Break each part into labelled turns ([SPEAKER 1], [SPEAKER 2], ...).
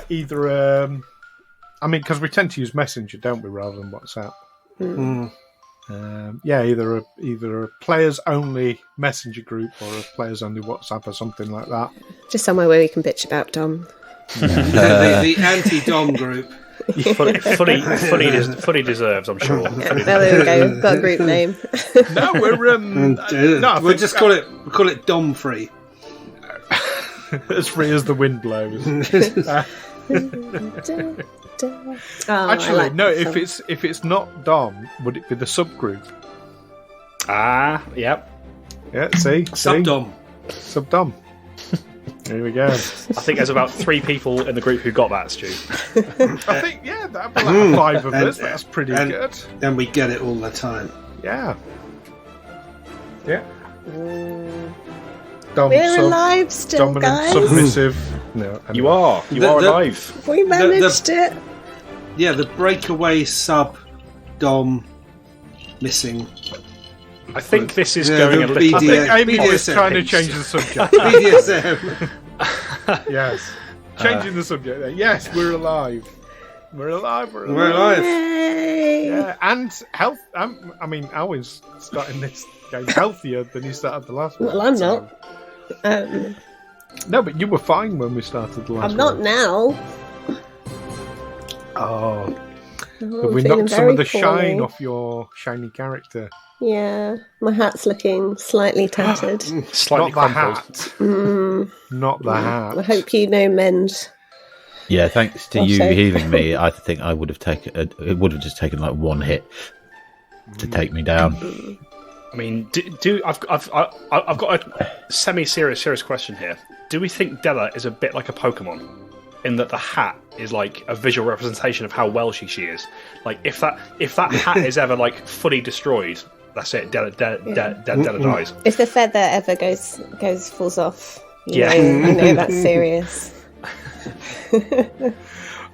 [SPEAKER 1] either. Because we tend to use Messenger, don't we, rather than WhatsApp? Either a players only Messenger group or a players only WhatsApp or something like that.
[SPEAKER 2] Just somewhere where we can bitch about Dom.
[SPEAKER 3] The anti-Dom group.
[SPEAKER 4] Fully deserves, I'm sure.
[SPEAKER 2] Yeah, there we go. We've got a group name.
[SPEAKER 1] No,
[SPEAKER 3] we'll just call it Dom free.
[SPEAKER 1] As free as the wind blows. Actually, no. If it's not Dom, would it be the subgroup?
[SPEAKER 4] Yep.
[SPEAKER 1] Yeah. See,
[SPEAKER 3] Sub-Dom.
[SPEAKER 1] Sub-Dom. Here we go.
[SPEAKER 4] I think there's about 3 people in the group who got that, Stu.
[SPEAKER 1] I think, that'd be like 5 of us. That's pretty good.
[SPEAKER 3] And we get it all the time.
[SPEAKER 1] Yeah.
[SPEAKER 2] We're alive still,
[SPEAKER 1] dominant,
[SPEAKER 2] guys.
[SPEAKER 1] Submissive. No,
[SPEAKER 4] you are alive.
[SPEAKER 2] We managed it.
[SPEAKER 3] Yeah, the breakaway sub-Dom missing.
[SPEAKER 4] I think this is going a little...
[SPEAKER 1] I think Amy was trying to change the subject. BDSM. Yes. Changing the subject there. Yes, we're alive. We're alive.
[SPEAKER 2] Yay.
[SPEAKER 1] Yeah, and health. Alwyn's starting this game healthier than he started the last one.
[SPEAKER 2] Well, I'm not.
[SPEAKER 1] No, but you were fine when we started the last one.
[SPEAKER 2] I'm not now.
[SPEAKER 1] Oh. Have we knocked some of the shine off your shiny character?
[SPEAKER 2] Yeah, my hat's looking slightly tattered.
[SPEAKER 4] Slightly crumpled.
[SPEAKER 1] Not the hat.
[SPEAKER 2] I hope you mend.
[SPEAKER 5] Yeah, thanks to you healing me, I think I would have taken. It would have just taken like one hit to take me down.
[SPEAKER 4] I mean, I've got a semi-serious question here. Do we think Dela is a bit like a Pokemon, in that the hat is like a visual representation of how well she is? Like, if that hat is ever like fully destroyed, that's it. Dela dies.
[SPEAKER 2] If the feather ever falls off, you know that's serious.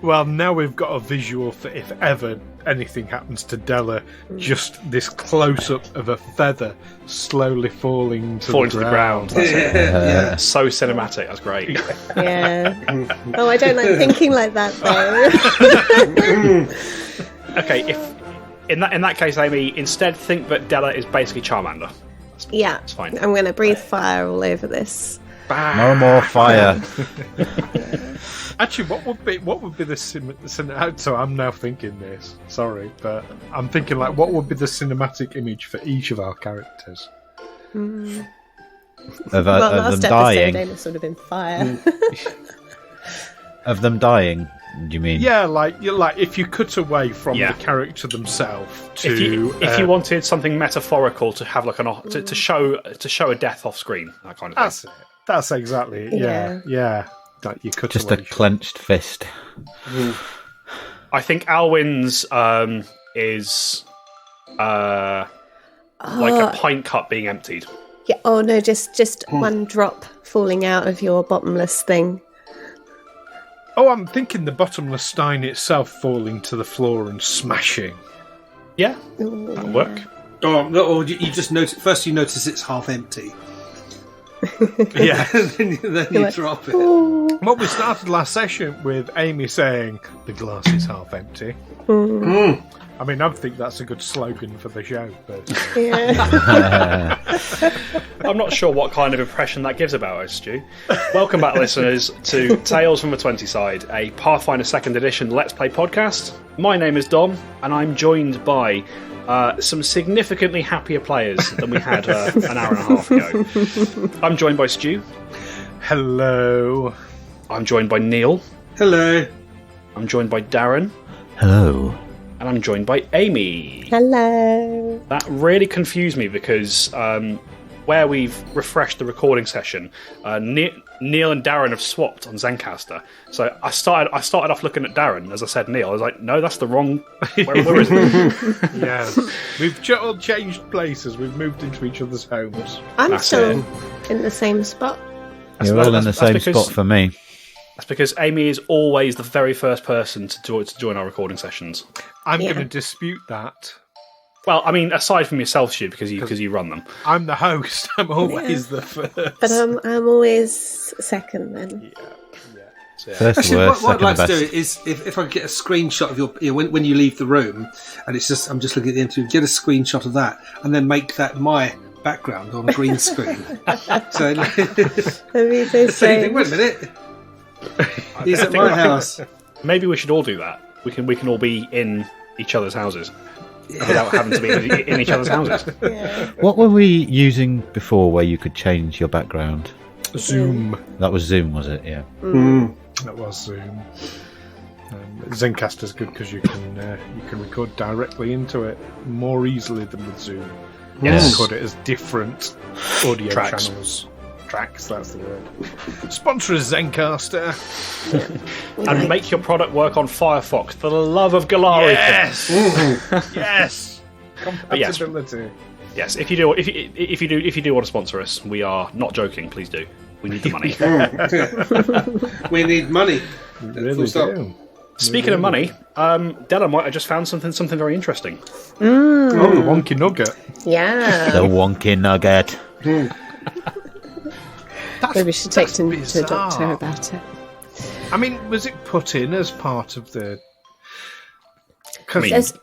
[SPEAKER 1] Well, now we've got a visual for if ever anything happens to Dela, just this close-up of a feather slowly falling to the ground.
[SPEAKER 4] That's it. Yeah. So cinematic. That's great.
[SPEAKER 2] Yeah. Oh, I don't like thinking like that, though.
[SPEAKER 4] Okay, if in that case, Amy, instead think that Dela is basically Charmander.
[SPEAKER 2] That's
[SPEAKER 4] fine.
[SPEAKER 2] I'm going to breathe fire all over this.
[SPEAKER 5] No more fire.
[SPEAKER 1] Actually, what would be the so I'm now thinking this. Sorry, but I'm thinking like, what would be the cinematic image for each of our characters?
[SPEAKER 5] Of
[SPEAKER 2] Last
[SPEAKER 5] them dying.
[SPEAKER 2] Amos would have been fire.
[SPEAKER 5] Of them dying, do you mean?
[SPEAKER 1] Yeah, like if you cut away from the character themselves to
[SPEAKER 4] if you wanted something metaphorical to have like to show a death off screen, that kind of thing.
[SPEAKER 1] That's exactly it. Yeah. Like you cut
[SPEAKER 5] just
[SPEAKER 1] away.
[SPEAKER 5] A clenched fist.
[SPEAKER 4] I think Alwyn's is like a pint cup being emptied.
[SPEAKER 2] Yeah. Oh no, just one drop falling out of your bottomless thing.
[SPEAKER 1] Oh, I'm thinking the bottomless stein itself falling to the floor and smashing.
[SPEAKER 4] Yeah, that'll work.
[SPEAKER 3] Or you just notice. First, you notice it's half empty.
[SPEAKER 1] Yeah,
[SPEAKER 3] then you drop it.
[SPEAKER 2] Ooh.
[SPEAKER 1] Well, we started last session with Amy saying the glass is half empty. I mean, I think that's a good slogan for the show. But
[SPEAKER 4] I'm not sure what kind of impression that gives about us, Stu. Welcome back, listeners, to Tales from the 20 Side, a Pathfinder 2nd Edition Let's Play podcast. My name is Dom, and I'm joined by some significantly happier players than we had an hour and a half ago. I'm joined by Stu.
[SPEAKER 1] Hello.
[SPEAKER 4] I'm joined by Neil.
[SPEAKER 3] Hello.
[SPEAKER 4] I'm joined by Darren.
[SPEAKER 5] Hello.
[SPEAKER 4] And I'm joined by Amy.
[SPEAKER 2] Hello.
[SPEAKER 4] That really confused me because where we've refreshed the recording session, Neil and Darren have swapped on Zencaster. So I started off looking at Darren as I said Neil. I was like, no, that's the wrong. Where is it?
[SPEAKER 1] Yes, we've all changed places. We've moved into each other's homes.
[SPEAKER 2] I'm still in the same spot.
[SPEAKER 5] You're all in the same spot for me.
[SPEAKER 4] That's because Amy is always the very first person to join our recording sessions.
[SPEAKER 1] I'm going to dispute that.
[SPEAKER 4] Well, I mean, aside from yourself, Stu, because you run them.
[SPEAKER 1] I'm the host. I'm always the first.
[SPEAKER 2] But I'm always second then.
[SPEAKER 1] Yeah.
[SPEAKER 4] So,
[SPEAKER 5] First
[SPEAKER 3] Actually,
[SPEAKER 5] worst,
[SPEAKER 3] what I'd like to
[SPEAKER 5] second
[SPEAKER 3] do
[SPEAKER 5] best.
[SPEAKER 3] is if I could get a screenshot of your when you leave the room, and I'm just looking at the interview, get a screenshot of that, and then make that my background on a green screen. So, wait a minute, he's at my house.
[SPEAKER 4] Maybe we should all do that. We can all be in each other's houses without having to be in each other's houses.
[SPEAKER 2] Yeah.
[SPEAKER 5] What were we using before where you could change your background?
[SPEAKER 1] Zoom.
[SPEAKER 5] That was Zoom, was it? Yeah.
[SPEAKER 1] That was Zoom. Zencaster's good because you can record directly into it more easily than with Zoom.
[SPEAKER 4] Yes.
[SPEAKER 1] Record it as different audio
[SPEAKER 4] Tracks.
[SPEAKER 1] channels. Tracks, that's the word. Sponsor is Zencaster.
[SPEAKER 4] And make your product work on Firefox for the love of Galari.
[SPEAKER 1] Yes. Yes.
[SPEAKER 4] But yes.
[SPEAKER 1] Compatibility.
[SPEAKER 4] Yes, if you do want to sponsor us, we are not joking. Please do. We need the money.
[SPEAKER 3] We need money.
[SPEAKER 1] We really
[SPEAKER 3] Full stop.
[SPEAKER 1] do.
[SPEAKER 4] Speaking of money, Dela might have just found something very interesting.
[SPEAKER 1] Oh, the wonky nugget.
[SPEAKER 2] Yeah.
[SPEAKER 5] The wonky nugget.
[SPEAKER 2] Maybe we should take
[SPEAKER 1] that's
[SPEAKER 2] to the
[SPEAKER 1] bizarre.
[SPEAKER 2] doctor about it.
[SPEAKER 1] I mean, was it put in as part of the?
[SPEAKER 4] I mean,
[SPEAKER 2] There's-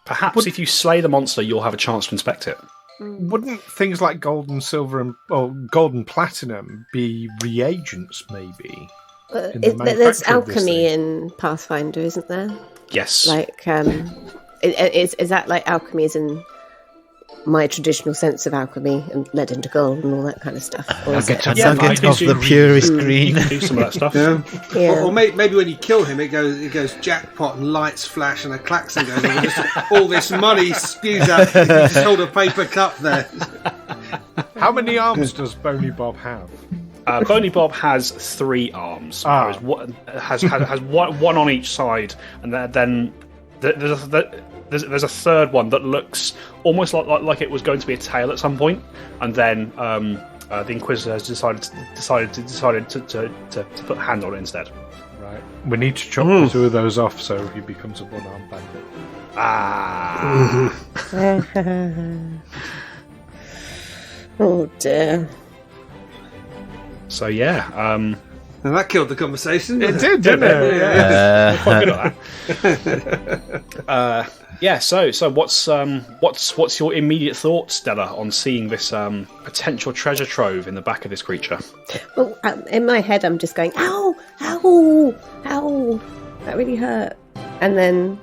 [SPEAKER 4] perhaps if you slay the monster, you'll have a chance to inspect it.
[SPEAKER 1] Wouldn't things like gold and silver or gold and platinum be reagents? Maybe. in the
[SPEAKER 2] there's
[SPEAKER 1] manufacture of this
[SPEAKER 2] alchemy
[SPEAKER 1] thing.
[SPEAKER 2] in Pathfinder, isn't there?
[SPEAKER 4] Yes.
[SPEAKER 2] Like, is that like alchemy is in my traditional sense of alchemy and lead into gold and all that kind of stuff? Or is it?
[SPEAKER 4] Yeah,
[SPEAKER 5] Nugget
[SPEAKER 4] I
[SPEAKER 5] of
[SPEAKER 4] do-
[SPEAKER 5] the purest
[SPEAKER 4] you
[SPEAKER 5] green.
[SPEAKER 4] can do some of that stuff.
[SPEAKER 3] Yeah.
[SPEAKER 2] Yeah.
[SPEAKER 3] Or maybe when you kill him, it goes jackpot and lights flash and a klaxon goes on. Just, all this money spews out. You just hold a paper cup there.
[SPEAKER 1] How many arms does Boney Bob have?
[SPEAKER 4] Boney Bob has 3 arms.
[SPEAKER 1] Ah.
[SPEAKER 4] Has one on each side, and then there's a third one that looks almost like it was going to be a tail at some point, and then the Inquisitor has decided to put a hand on it instead.
[SPEAKER 1] Right. We need to chop the 2 of those off so he becomes a one-armed bandit.
[SPEAKER 4] Ah.
[SPEAKER 2] Oh dear.
[SPEAKER 4] So yeah.
[SPEAKER 3] And that killed the conversation.
[SPEAKER 1] It did, didn't it? Yeah.
[SPEAKER 4] Quite good at that. Yeah. So what's your immediate thoughts, Dela, on seeing this potential treasure trove in the back of this creature?
[SPEAKER 2] Well, in my head, I'm just going, ow, ow, ow. That really hurt. And then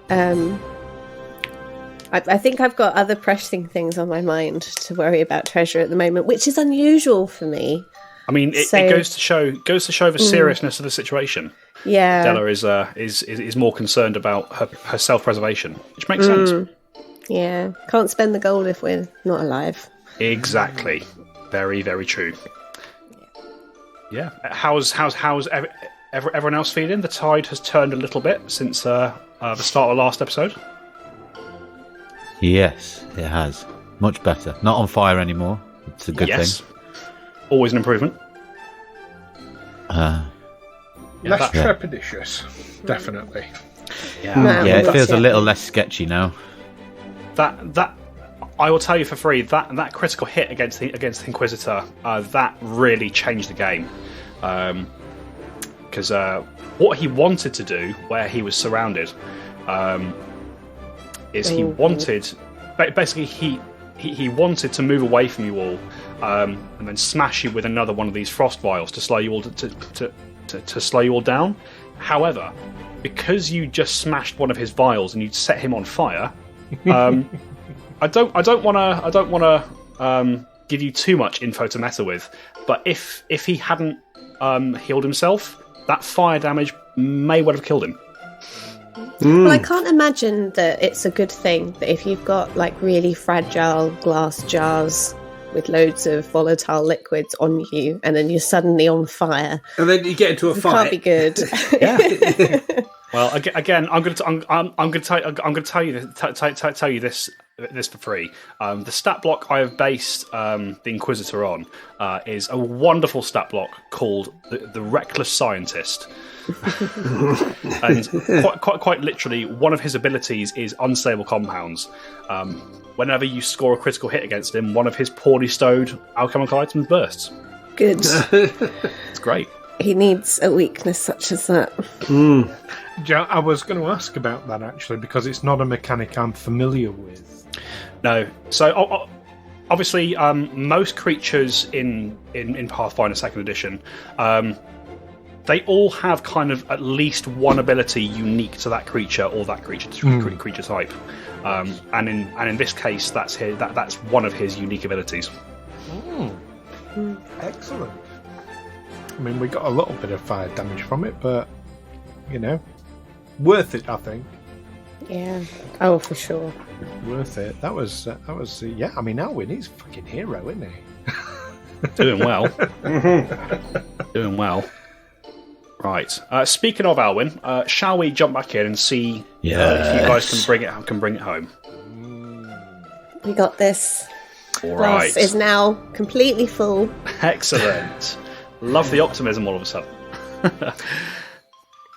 [SPEAKER 2] I think I've got other pressing things on my mind to worry about treasure at the moment, which is unusual for me.
[SPEAKER 4] I mean, it goes to show the seriousness of the situation.
[SPEAKER 2] Yeah.
[SPEAKER 4] Dela is more concerned about her self-preservation, which makes sense.
[SPEAKER 2] Yeah. Can't spend the gold if we're not alive.
[SPEAKER 4] Exactly. Very, very true. Yeah. How's everyone else feeling? The tide has turned a little bit since the start of the last episode.
[SPEAKER 5] Yes, it has. Much better. Not on fire anymore. It's a good thing.
[SPEAKER 4] Always an improvement.
[SPEAKER 1] Less trepidatious, definitely.
[SPEAKER 2] No,
[SPEAKER 5] Yeah, it
[SPEAKER 2] that's
[SPEAKER 5] feels a little less sketchy now.
[SPEAKER 4] That I will tell you for free. That critical hit against the Inquisitor, that really changed the game. Because what he wanted to do, where he was surrounded, is he wanted to move away from you all, and then smash you with another one of these frost vials to slow you all to slow you all down. However, because you just smashed one of his vials and you'd set him on fire, I don't want to give you too much info to meta with. But if he hadn't healed himself, that fire damage may well have killed him.
[SPEAKER 2] Well, I can't imagine that it's a good thing that if you've got like really fragile glass jars with loads of volatile liquids on you, and then you're suddenly on fire.
[SPEAKER 3] And then you get into a
[SPEAKER 2] It
[SPEAKER 3] fight.
[SPEAKER 2] can't be good.
[SPEAKER 4] Well, again, I'm going to tell you this for free. The stat block I have based the Inquisitor on is a wonderful stat block called the Reckless Scientist. And quite literally, one of his abilities is unstable compounds. Whenever you score a critical hit against him, one of his poorly stowed alchemical items bursts.
[SPEAKER 2] Good.
[SPEAKER 4] It's great.
[SPEAKER 2] He needs a weakness such as that.
[SPEAKER 1] I was going to ask about that, actually, because it's not a mechanic I'm familiar with.
[SPEAKER 4] No. So, obviously, most creatures in Pathfinder 2nd Edition, they all have kind of at least one ability unique to that creature or that creature type. And in this case, that's one of his unique abilities.
[SPEAKER 1] Excellent. I mean, we got a little bit of fire damage from it, but worth it, I think.
[SPEAKER 2] Yeah. Oh, for sure.
[SPEAKER 1] Worth it. That was yeah. I mean, Alwyn, he's a fucking hero, isn't he?
[SPEAKER 4] Doing well. Doing well. Right. Speaking of Alwyn, shall we jump back in and see if you guys can bring it home?
[SPEAKER 2] We got this.
[SPEAKER 4] All
[SPEAKER 2] Glass
[SPEAKER 4] right.
[SPEAKER 2] is now completely full.
[SPEAKER 4] Excellent. Love the optimism all of a sudden.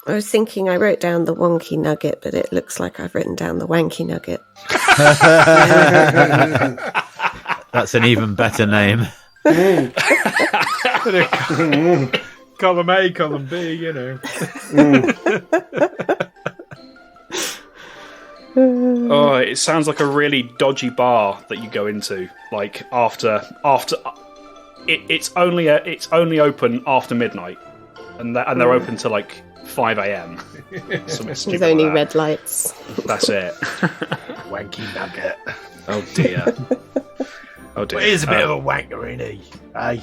[SPEAKER 2] I was thinking I wrote down the wonky nugget, but it looks like I've written down the wanky nugget.
[SPEAKER 5] That's an even better name.
[SPEAKER 1] Column A, column B,
[SPEAKER 4] Oh, it sounds like a really dodgy bar that you go into. Like after it's only open after midnight, and they're open to like 5 a.m.
[SPEAKER 2] With only red lights.
[SPEAKER 4] That's it.
[SPEAKER 1] Wanky nugget.
[SPEAKER 4] Oh dear. Oh dear.
[SPEAKER 1] But he's a bit of a wanker, isn't he? Hey.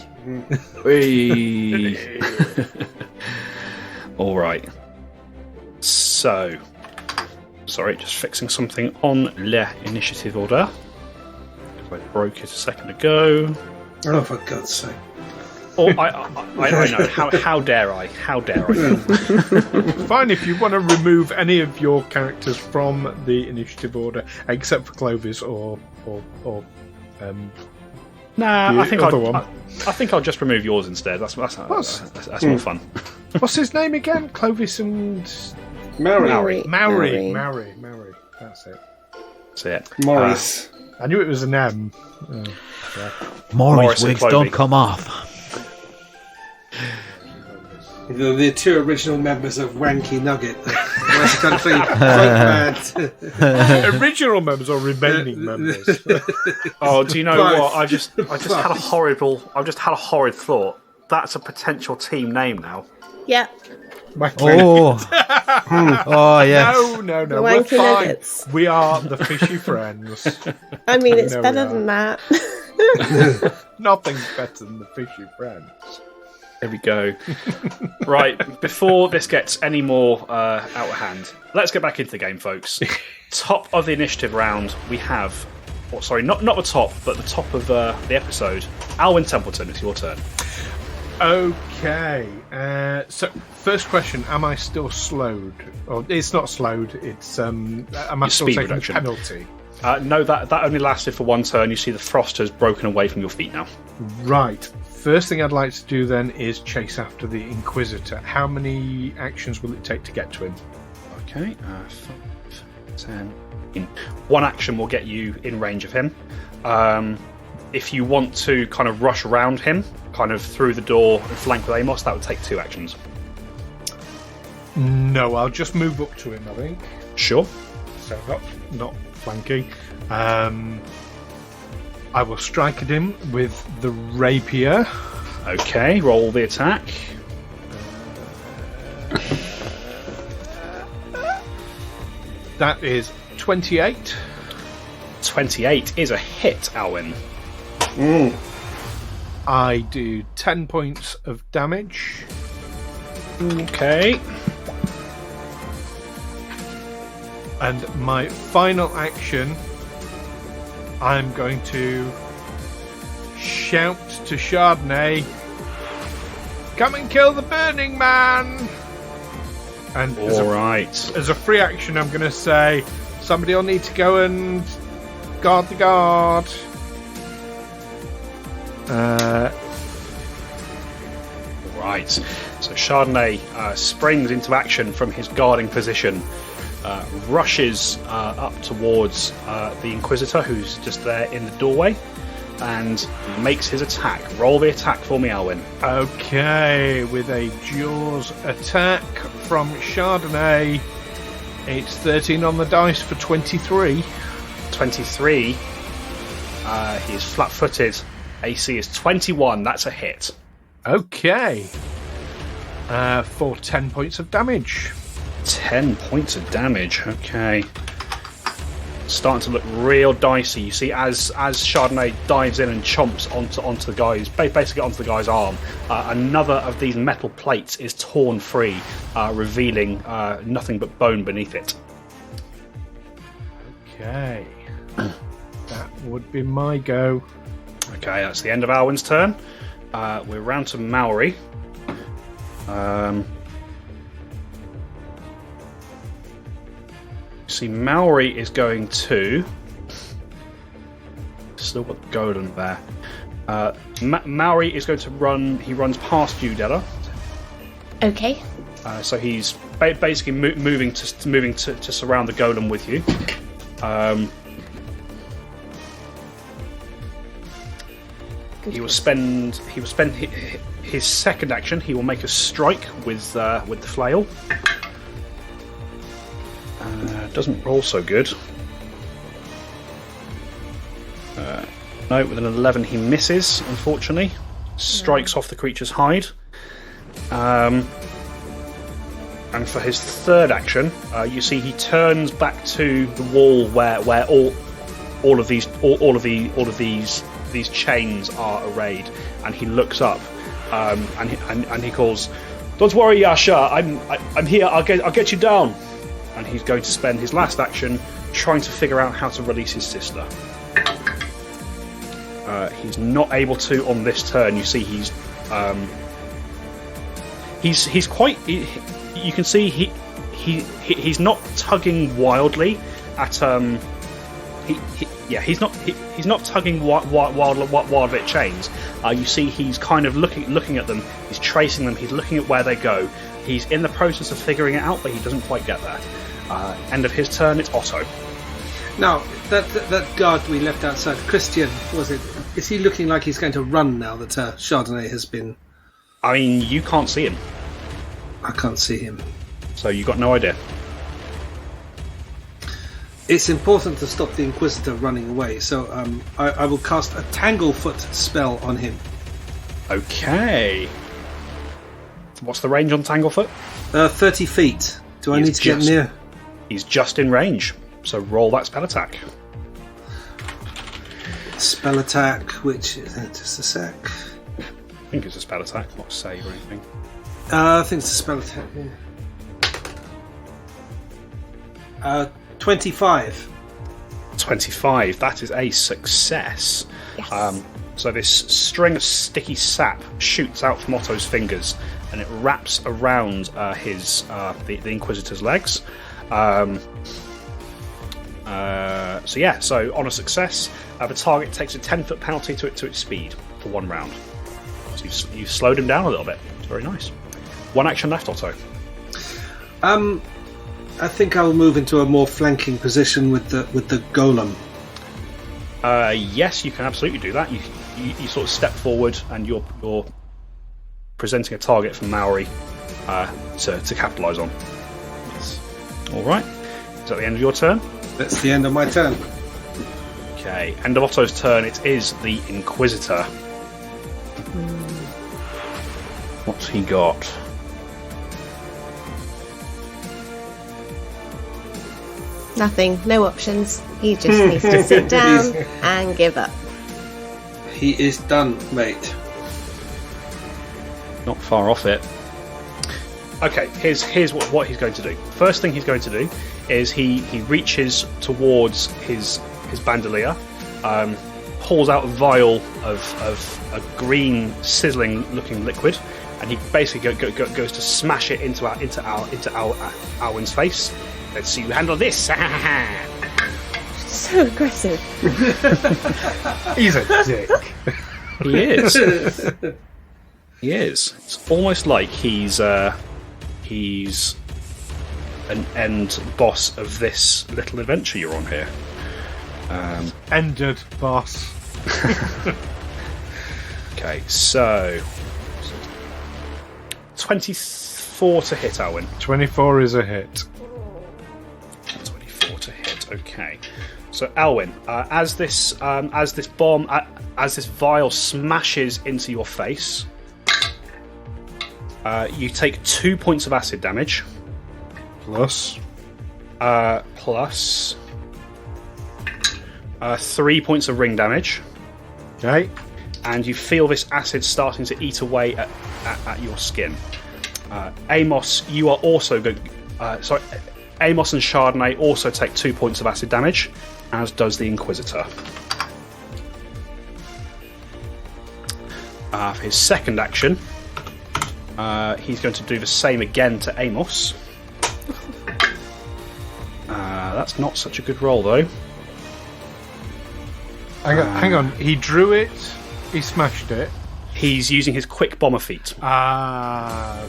[SPEAKER 4] All right. So, sorry, just fixing something on the initiative order. I broke it a second ago.
[SPEAKER 3] Oh, for God's sake.
[SPEAKER 4] Oh, I know. How dare I? How dare I?
[SPEAKER 1] Fine, if you want to remove any of your characters from the initiative order, except for Clovis or
[SPEAKER 4] Nah, I think
[SPEAKER 1] other one.
[SPEAKER 4] I think I'll just remove yours instead. That's more fun.
[SPEAKER 1] What's his name again? Clovis and
[SPEAKER 3] Maori.
[SPEAKER 1] Maori. That's it.
[SPEAKER 4] That's it.
[SPEAKER 3] Morris.
[SPEAKER 1] I knew it was an M. Oh, yeah.
[SPEAKER 5] Morris
[SPEAKER 4] and
[SPEAKER 5] wigs
[SPEAKER 4] Clovey.
[SPEAKER 5] don't come off.
[SPEAKER 3] The two original members of Wanky Nugget. West Country.
[SPEAKER 1] Original members or remaining members?
[SPEAKER 4] Oh, do you know
[SPEAKER 3] Both.
[SPEAKER 4] what? I've just had a horrid thought. That's a potential team name now.
[SPEAKER 2] Yeah.
[SPEAKER 5] Oh, oh yes.
[SPEAKER 1] No.
[SPEAKER 2] The
[SPEAKER 1] We're
[SPEAKER 2] Wanky
[SPEAKER 1] fine.
[SPEAKER 2] Nuggets.
[SPEAKER 1] We are the fishy friends.
[SPEAKER 2] I mean, it's
[SPEAKER 1] No,
[SPEAKER 2] better
[SPEAKER 1] we
[SPEAKER 2] than that.
[SPEAKER 1] Nothing's better than the fishy friends.
[SPEAKER 4] There we go. Right, before this gets any more out of hand, let's get back into the game, folks. Top of the initiative round, we have... Oh, sorry, not the top, but the top of the episode. Alwyn Templeton, it's your turn.
[SPEAKER 1] Okay. So, first question: am I still slowed? Or it's not slowed. It's am I
[SPEAKER 4] Your
[SPEAKER 1] still
[SPEAKER 4] speed
[SPEAKER 1] taking
[SPEAKER 4] reduction.
[SPEAKER 1] a penalty?
[SPEAKER 4] No, that only lasted for one turn. You see the frost has broken away from your feet now.
[SPEAKER 1] Right. First thing I'd like to do then is chase after the Inquisitor. How many actions will it take to get to him?
[SPEAKER 4] Okay, 5, 10. One action will get you in range of him. If you want to kind of rush around him, kind of through the door and flank with Amos, that would take 2 actions.
[SPEAKER 1] No, I'll just move up to him, I think.
[SPEAKER 4] Sure.
[SPEAKER 1] So not flanking. I will strike at him with the rapier.
[SPEAKER 4] Okay, roll the attack.
[SPEAKER 1] That is 28.
[SPEAKER 4] 28 is a hit, Alwyn.
[SPEAKER 1] I do 10 points of damage.
[SPEAKER 4] Okay.
[SPEAKER 1] And my final action, I'm going to shout to Chardonnay, "Come and kill the Burning Man!" And as a free action, I'm going to say, somebody will need to go and guard the guard.
[SPEAKER 4] Right. So Chardonnay springs into action from his guarding position, rushes up towards the Inquisitor, who's just there in the doorway. and makes his attack. Roll the attack for me, Alwyn.
[SPEAKER 1] Okay, with a Jaws attack from Chardonnay, it's 13 on the dice for 23.
[SPEAKER 4] 23. He is flat-footed. AC is 21. That's a hit.
[SPEAKER 1] Okay. For 10 points of damage.
[SPEAKER 4] 10 points of damage. Okay. Starting to look real dicey. You see, as Chardonnay dives in and chomps onto the guy's, basically onto the guy's arm, another of these metal plates is torn free, revealing nothing but bone beneath it.
[SPEAKER 1] Okay. That would be my go.
[SPEAKER 4] Okay, that's the end of Alwyn's turn. We're round to Maori. See, Maori is going to... Still got the golem there. Maori is going to run... He runs past you, Dela.
[SPEAKER 2] Okay.
[SPEAKER 4] So he's basically moving to surround the golem with you. He will spend his second action. He will make a strike with the flail. Doesn't roll so good. No, with an 11 he misses, unfortunately. Strikes off the creature's hide. And for his third action, you see he turns back to the wall where all of these chains are arrayed, and he looks up, and he calls, "Don't worry, Yasha. I'm here. I'll get you down." And he's going to spend his last action trying to figure out how to release his sister. He's not able to on this turn. You see, he's quite. You can see he's not tugging wildly at he's not tugging wildly at chains. You see, he's kind of looking at them. He's tracing them. He's looking at where they go. He's in the process of figuring it out, but he doesn't quite get there. End of his turn. It's Otto.
[SPEAKER 3] Now, that guard we left outside, Christian, was it? Is he looking like he's going to run now that Chardonnay has been...
[SPEAKER 4] I mean, you can't see him.
[SPEAKER 3] I can't see him.
[SPEAKER 4] So you got no idea.
[SPEAKER 3] It's important to stop the Inquisitor running away, so I will cast a Tanglefoot spell on him.
[SPEAKER 4] Okay. What's the range on Tanglefoot?
[SPEAKER 3] 30 feet. Do I need to get near?
[SPEAKER 4] He's just in range, so roll that spell attack.
[SPEAKER 3] Spell attack, which is... Just a sec.
[SPEAKER 4] I think it's a spell attack, not save or anything.
[SPEAKER 3] I think it's a spell attack, yeah. 25.
[SPEAKER 4] 25, that is a success.
[SPEAKER 2] Yes.
[SPEAKER 4] So this string of sticky sap shoots out from Otto's fingers, and it wraps around the Inquisitor's legs. So on a success, the target takes a 10-foot penalty to its speed for 1 round. So you've slowed him down a little bit. It's very nice. 1 action left, Otto.
[SPEAKER 3] I think I will move into a more flanking position with the golem.
[SPEAKER 4] Yes, you can absolutely do that. You sort of step forward, and you're presenting a target for Maori to capitalise on.
[SPEAKER 3] Yes.
[SPEAKER 4] All right. Is that the end of your turn?
[SPEAKER 3] That's the end of my turn.
[SPEAKER 4] Okay. End of Otto's turn. It is the Inquisitor. What's he got?
[SPEAKER 2] Nothing. No options. He just needs to sit down and give up.
[SPEAKER 3] He is done, mate.
[SPEAKER 4] Not far off it. Okay, here's what he's going to do. First thing he's going to do is he reaches towards his bandolier, pulls out a vial of a green, sizzling-looking liquid, and he basically goes to smash it into Alwyn's face. Let's see you handle this.
[SPEAKER 2] So aggressive.
[SPEAKER 1] He's a dick.
[SPEAKER 4] He is. He is. It's almost like he's an end boss of this little adventure you're on here.
[SPEAKER 1] Ended, boss.
[SPEAKER 4] Okay, so 24 to hit, Alwyn.
[SPEAKER 1] 24 is a hit.
[SPEAKER 4] 24 to hit. Okay. So Alwyn, as this bomb, as this vial smashes into your face, you take 2 points of acid damage.
[SPEAKER 1] Plus
[SPEAKER 4] 3 points of ring damage.
[SPEAKER 1] Okay.
[SPEAKER 4] And you feel this acid starting to eat away at your skin. Amos, you are also going. Amos and Chardonnay also take 2 points of acid damage, as does the Inquisitor. For his second action, he's going to do the same again to Amos. That's not such a good roll, though.
[SPEAKER 1] Hang on. He drew it. He smashed it.
[SPEAKER 4] He's using his quick bomber feat.
[SPEAKER 1] Right.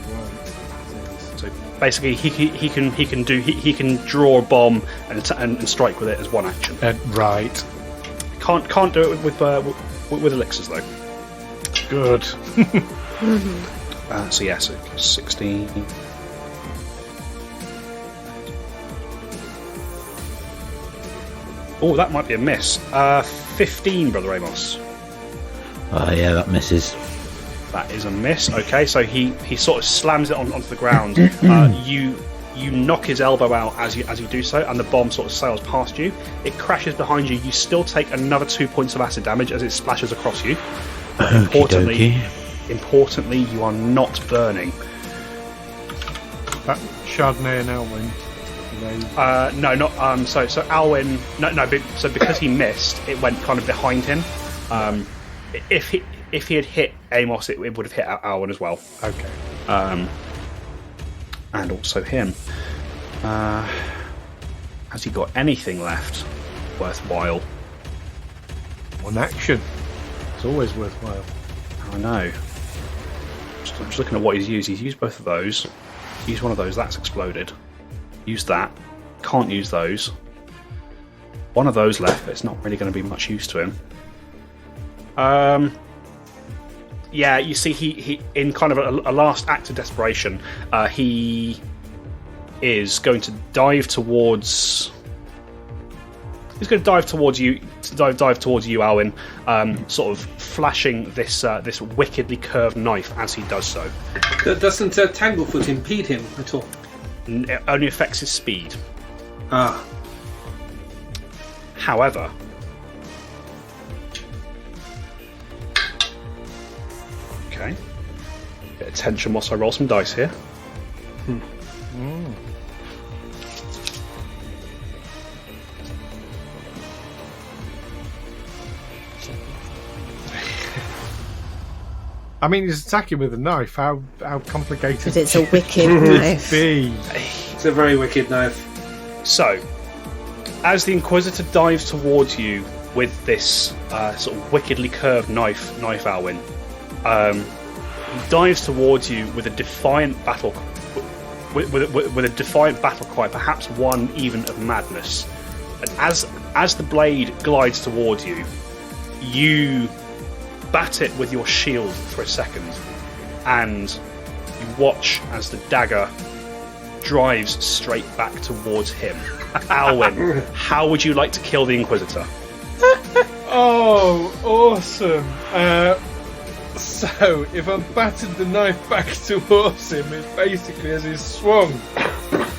[SPEAKER 4] So basically, he can draw a bomb and strike with it as one action.
[SPEAKER 1] Right.
[SPEAKER 4] Can't do it with elixirs though.
[SPEAKER 1] Good.
[SPEAKER 4] So yes, 16. Oh, that might be a miss. 15, Brother Amos.
[SPEAKER 5] Yeah, that misses.
[SPEAKER 4] That is a miss. Okay, so he sort of slams it onto the ground. You knock his elbow out as you do so, and the bomb sort of sails past you. It crashes behind you. You still take another 2 points of acid damage as it splashes across you. But importantly, you are not burning.
[SPEAKER 1] That Chardonnay and Alwyn.
[SPEAKER 4] No, not So Alwyn, no. So because he missed, it went kind of behind him. If he had hit Amos, it would have hit Alwyn as well.
[SPEAKER 1] Okay.
[SPEAKER 4] And also him. Has he got anything left worthwhile?
[SPEAKER 1] One action. It's always worthwhile.
[SPEAKER 4] I know. I'm just looking at what he's used. He's used both of those. Used one of those. That's exploded. Use that. Can't use those. One of those left, but it's not really going to be much use to him. Yeah, you see, he in kind of a last act of desperation, he is going to dive towards. He's going to dive towards you. Dive towards you, Alwyn. Sort of flashing this wickedly curved knife as he does so.
[SPEAKER 3] Doesn't Tanglefoot impede him at all?
[SPEAKER 4] It only affects his speed. However, okay, bit of tension whilst I roll some dice here.
[SPEAKER 1] I mean, he's attacking with a knife. How complicated?
[SPEAKER 2] But it's a wicked knife.
[SPEAKER 3] It's a very wicked knife. So,
[SPEAKER 4] as the Inquisitor dives towards you with this sort of wickedly curved knife, Alwyn, he dives towards you with a defiant battle, with a defiant battle cry, perhaps one even of madness. And as the blade glides towards you, you bat it with your shield for a second, and you watch as the dagger drives straight back towards him. Alwyn, how would you like to kill the Inquisitor?
[SPEAKER 1] Oh, awesome! So, if I batted the knife back towards him, it's basically as he's swung,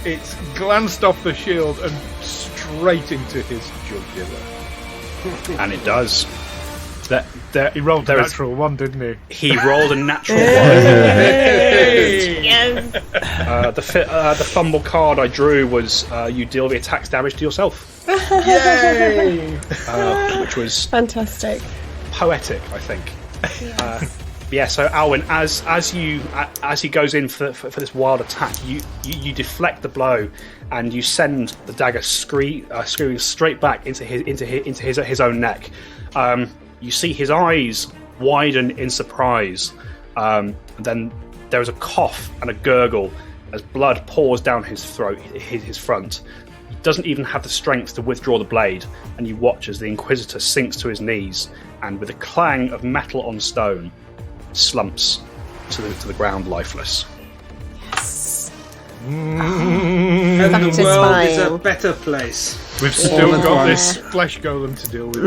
[SPEAKER 1] it's glanced off the shield and straight into his jugular.
[SPEAKER 4] And it does.
[SPEAKER 1] He rolled a natural one, didn't he?
[SPEAKER 4] He rolled a natural one.
[SPEAKER 2] Yes.
[SPEAKER 4] The fumble card I drew was you deal the attacks damage to yourself.
[SPEAKER 1] Yay!
[SPEAKER 4] Which was
[SPEAKER 2] fantastic.
[SPEAKER 4] Poetic, I think. Yeah. So Alwyn, as he goes in for this wild attack, you deflect the blow and you send the dagger screaming straight back into his own neck. You see his eyes widen in surprise. Then there is a cough and a gurgle as blood pours down his throat, his front. He doesn't even have the strength to withdraw the blade, and you watch as the Inquisitor sinks to his knees, and with a clang of metal on stone, slumps to the ground lifeless.
[SPEAKER 2] Yes.
[SPEAKER 3] And the world is a better place.
[SPEAKER 1] We've still got this flesh golem to deal with.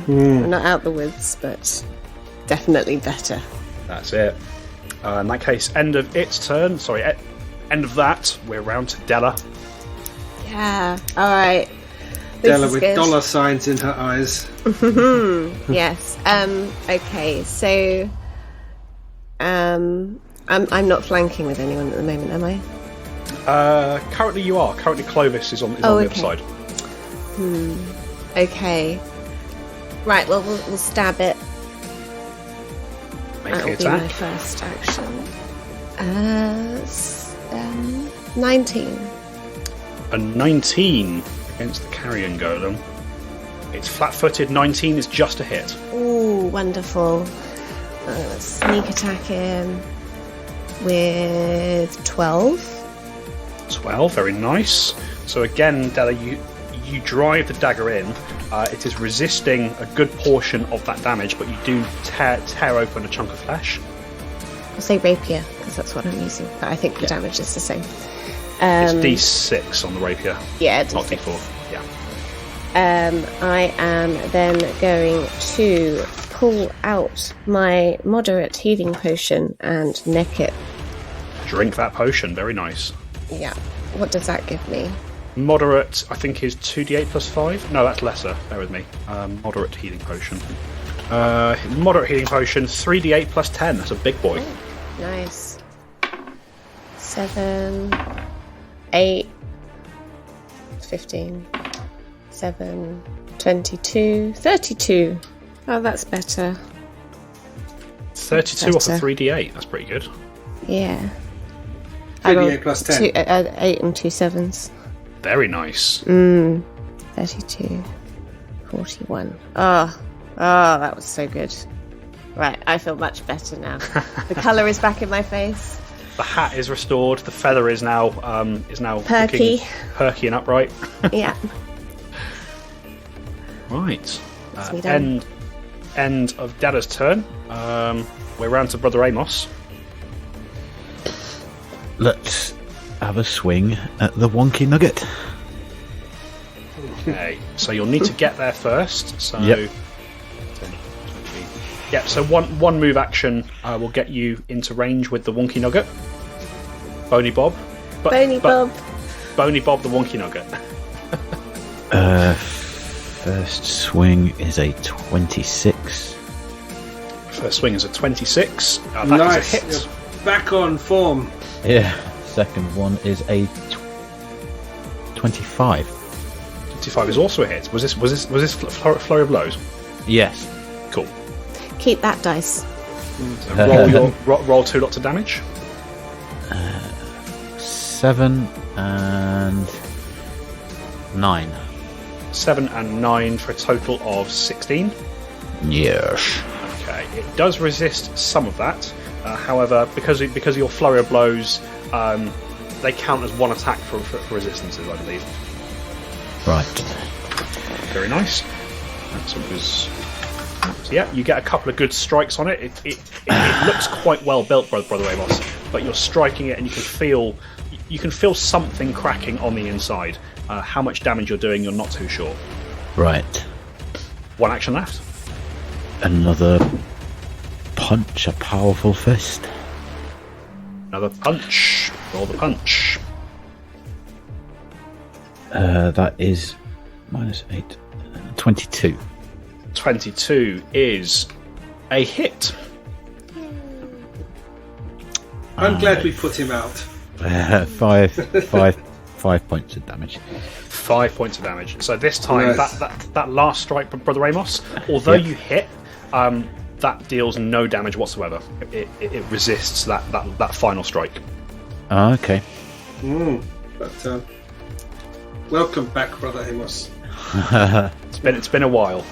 [SPEAKER 2] We're not out the woods, but definitely better.
[SPEAKER 4] That's it. In that case, end of its turn. Sorry, end of that. We're round to Dela.
[SPEAKER 2] Yeah. All right.
[SPEAKER 3] Dela with dollar signs in her eyes.
[SPEAKER 2] Yes. Okay. So, I'm not flanking with anyone at the moment, am I?
[SPEAKER 4] Currently, you are. Currently, Clovis is on the other side.
[SPEAKER 2] Okay. Right. Well, we'll stab it.
[SPEAKER 4] Make
[SPEAKER 2] That'll
[SPEAKER 4] the
[SPEAKER 2] be my
[SPEAKER 4] attack.
[SPEAKER 2] first action. 19.
[SPEAKER 4] A 19 against the carrion golem. It's flat-footed. 19 is just a hit.
[SPEAKER 2] Ooh, wonderful. Sneak attack him with 12.
[SPEAKER 4] 12, very nice. So again, Dela, you drive the dagger in. It is resisting a good portion of that damage, but you do tear open a chunk of flesh.
[SPEAKER 2] I'll say rapier, because that's what I'm using, but I think the damage is the same.
[SPEAKER 4] It's D6 on the rapier.
[SPEAKER 2] Yeah,
[SPEAKER 4] not
[SPEAKER 2] D6.
[SPEAKER 4] D4. Yeah.
[SPEAKER 2] I am then going to pull out my moderate healing potion and neck it.
[SPEAKER 4] Drink that potion. Very nice.
[SPEAKER 2] Yeah. What does that give me?
[SPEAKER 4] Moderate, I think, is 2d8 plus 5. No, that's lesser. Bear with me. Moderate healing potion. Moderate healing potion, 3d8 plus 10. That's a big boy.
[SPEAKER 2] Oh, nice. 7, 8, 15, 7, 22, 32. Oh, that's better.
[SPEAKER 4] 32 off of 3d8. That's pretty good.
[SPEAKER 2] Yeah.
[SPEAKER 3] 3d8 plus 10.
[SPEAKER 2] 8 and 2 7s.
[SPEAKER 4] Very nice.
[SPEAKER 2] 32, 41. Oh, that was so good. Right, I feel much better now. The colour is back in my face.
[SPEAKER 4] The hat is restored. The feather is now
[SPEAKER 2] Perky.
[SPEAKER 4] looking perky and upright.
[SPEAKER 2] Yeah.
[SPEAKER 4] Right.
[SPEAKER 2] That's me done.
[SPEAKER 4] End of Dada's turn. We're round to Brother Amos.
[SPEAKER 5] Let's have a swing at the wonky nugget.
[SPEAKER 4] Okay, so you'll need to get there first. So,
[SPEAKER 5] Yep.
[SPEAKER 4] 10, 20. Yeah, so one move action will get you into range with the wonky nugget. Bony Bob.
[SPEAKER 2] Bob.
[SPEAKER 4] Bony Bob the wonky nugget.
[SPEAKER 5] First swing is a 26.
[SPEAKER 4] First swing is a 26. That
[SPEAKER 3] Nice.
[SPEAKER 4] is a hit.
[SPEAKER 3] You're back on form.
[SPEAKER 5] Yeah. Second one is a 25.
[SPEAKER 4] 25 is also a hit. Was this flurry of blows?
[SPEAKER 5] Yes.
[SPEAKER 4] Cool.
[SPEAKER 2] Keep that dice.
[SPEAKER 4] So roll 2 lots of damage.
[SPEAKER 5] 7 and 9.
[SPEAKER 4] 7 and 9 for a total of 16.
[SPEAKER 5] Yes.
[SPEAKER 4] Okay, it does resist some of that. However, because of your flurry of blows, they count as one attack for resistances, I believe.
[SPEAKER 5] Right.
[SPEAKER 4] Very nice. So yeah, you get a couple of good strikes on it. It looks quite well built, Brother Amos, but you're striking it and you can feel something cracking on the inside. How much damage you're doing, you're not too sure.
[SPEAKER 5] Right.
[SPEAKER 4] One action left.
[SPEAKER 5] Another punch, a powerful fist.
[SPEAKER 4] Another punch. Roll the punch.
[SPEAKER 5] That is minus 8. 22.
[SPEAKER 4] 22 is a hit.
[SPEAKER 3] I'm glad we put him out.
[SPEAKER 5] 5 points of damage.
[SPEAKER 4] 5 points of damage. So this time,
[SPEAKER 3] Nice.
[SPEAKER 4] that last strike, Brother Amos, although you hit, that deals no damage whatsoever. It resists that final strike.
[SPEAKER 5] Oh, okay.
[SPEAKER 3] But welcome back, Brother Amos.
[SPEAKER 4] It's been a while.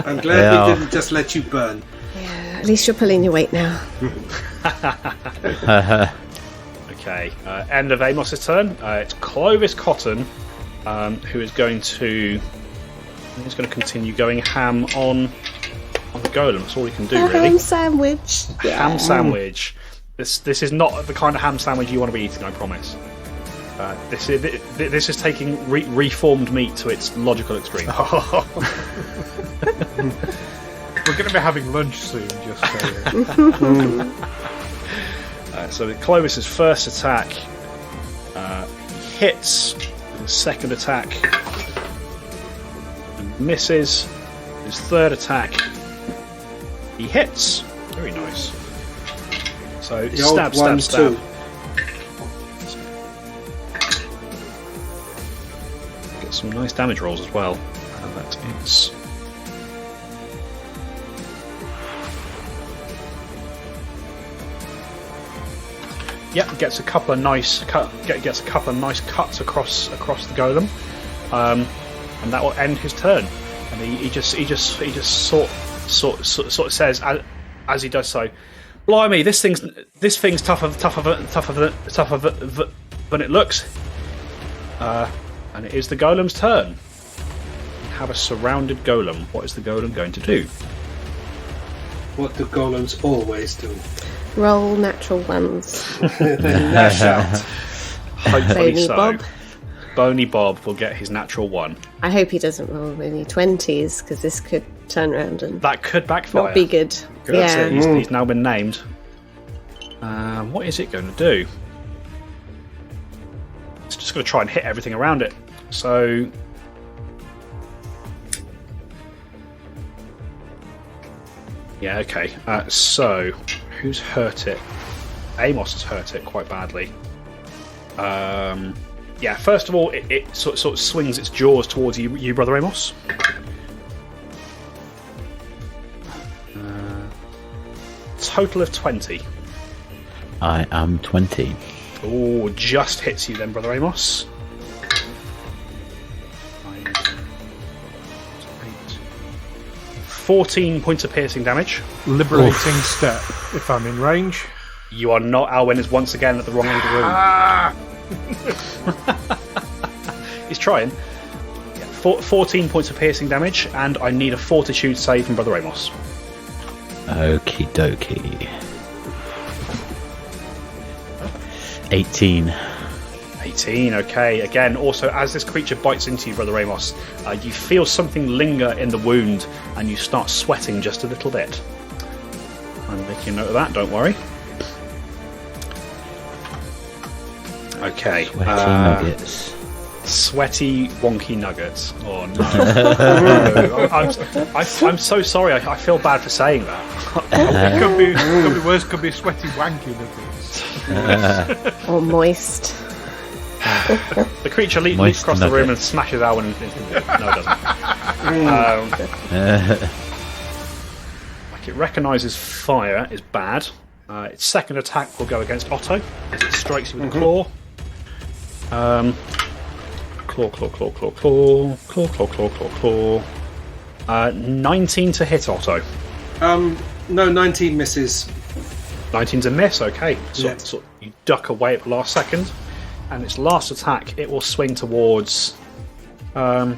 [SPEAKER 3] I'm glad we didn't just let you burn.
[SPEAKER 2] Yeah, at least you're pulling your weight now.
[SPEAKER 4] Okay, end of Amos's turn. It's Clovis Cotton who is going to continue going ham on the golem. That's all he can do, really.
[SPEAKER 2] Ham sandwich. Yeah.
[SPEAKER 4] Ham sandwich. This is not the kind of ham sandwich you want to be eating, I promise. This is taking reformed meat to its logical extreme.
[SPEAKER 1] We're going to be having lunch soon, just saying.
[SPEAKER 4] So Clovis's first attack he hits. His second attack and misses. His third attack he hits. Very nice. So stab. Get some nice damage rolls as well. And that is. Yep, gets a couple of nice cuts across the golem, and that will end his turn. And he just sort of says as he does so, "Blimey, this thing's tougher than it looks." And it is the golem's turn. We have a surrounded golem. What is the golem going to do?
[SPEAKER 3] What do golems always do?
[SPEAKER 2] Roll natural ones.
[SPEAKER 3] Lash out.
[SPEAKER 4] Hopefully
[SPEAKER 2] Boney
[SPEAKER 4] so.
[SPEAKER 2] Bob.
[SPEAKER 4] Boney Bob will get his natural 1.
[SPEAKER 2] I hope he doesn't roll any 20s, because this could turn around and
[SPEAKER 4] That could backfire.
[SPEAKER 2] not be good.
[SPEAKER 4] Good.
[SPEAKER 2] Yeah.
[SPEAKER 4] He's now been named. What is it going to do? It's just going to try and hit everything around it. So... yeah, okay. So, who's hurt it? Amos has hurt it quite badly. Yeah, first of all, it sort of swings its jaws towards you, Brother Amos. Total of 20.
[SPEAKER 5] I am 20.
[SPEAKER 4] Oh, just hits you then, Brother Amos. 14 points of piercing damage.
[SPEAKER 1] Liberating step, if I'm in range.
[SPEAKER 4] You are not. Alwyn is once again at the wrong end of the room. He's trying. Yeah, 14 points of piercing damage, and I need a fortitude save from Brother Amos.
[SPEAKER 5] Okie dokie. 18.
[SPEAKER 4] 18, okay. Again, also, as this creature bites into you, Brother Amos, you feel something linger in the wound, and you start sweating just a little bit. I'm making a note of that, don't worry. Okay.
[SPEAKER 5] Sweaty nuggets.
[SPEAKER 4] Sweaty, wonky nuggets. Oh, no. I'm so sorry. I feel bad for saying that.
[SPEAKER 1] It could be worse. Could be sweaty, wanky nuggets.
[SPEAKER 2] Or moist.
[SPEAKER 4] The creature leaps across the room and smashes Alwyn. No, it doesn't. Like it recognises fire is bad. Its second attack will go against Otto as it strikes you with a claw. Claw. 19 to hit Otto.
[SPEAKER 3] No, 19 misses.
[SPEAKER 4] 19's a miss. Okay, so you duck away at the last second. And its last attack, it will swing towards. Della.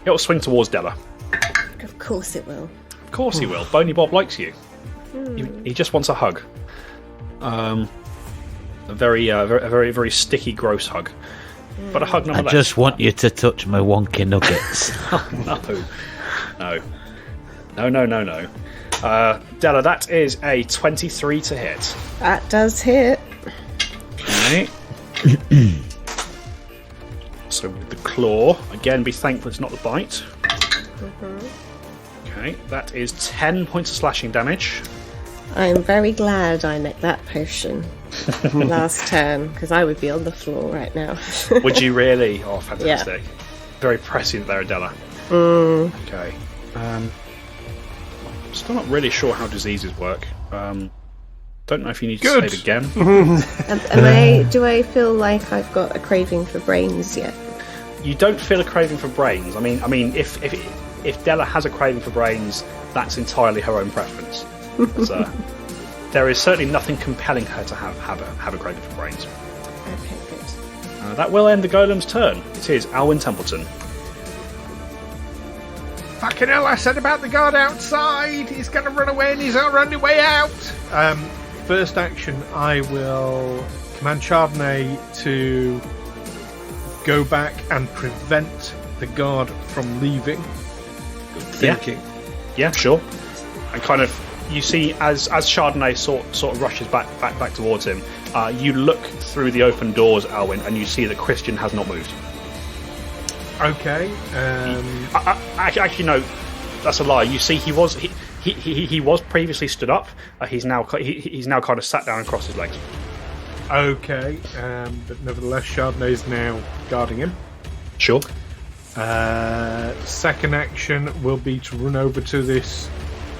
[SPEAKER 2] Of course it will.
[SPEAKER 4] Of course he will. Boney Bob likes you. He just wants a hug. A very, very sticky, gross hug. But a hug
[SPEAKER 5] I
[SPEAKER 4] nonetheless.
[SPEAKER 5] just want you to touch my wonky nuggets.
[SPEAKER 4] No. Della, that is a 23 to hit.
[SPEAKER 2] That does hit.
[SPEAKER 4] Okay. So with the claw, again, be thankful it's not the bite. Okay, that is 10 points of slashing damage.
[SPEAKER 2] I am very glad I nicked that potion last turn, because I would be on the floor right now.
[SPEAKER 4] Would you really? Oh, fantastic. Yeah. Very prescient there, Adela. Okay. I'm still not really sure how diseases work. Don't know if you need to say it again.
[SPEAKER 2] Do I feel like I've got a craving for brains yet?
[SPEAKER 4] You don't feel a craving for brains. I mean, if Della has a craving for brains, that's entirely her own preference. There is certainly nothing compelling her to have a craving for brains.
[SPEAKER 2] Okay, good.
[SPEAKER 4] That will end the golem's turn. It is Alwyn Templeton.
[SPEAKER 1] Fucking hell, I said about the guard outside. He's going to run away and he's not running way out. First action, I will command Chardonnay to go back and prevent the guard from leaving.
[SPEAKER 3] Good thinking.
[SPEAKER 4] Yeah, sure. And kind of, you see, as Chardonnay sort of rushes back towards him, you look through the open doors, Alwyn, and you see that Christian has not moved.
[SPEAKER 1] Okay.
[SPEAKER 4] Actually, no, that's a lie. You see, he was previously stood up. He's now kind of sat down and crossed his legs.
[SPEAKER 1] Okay, but nevertheless, Chardonnay is now guarding him.
[SPEAKER 4] Sure.
[SPEAKER 1] Second action will be to run over to this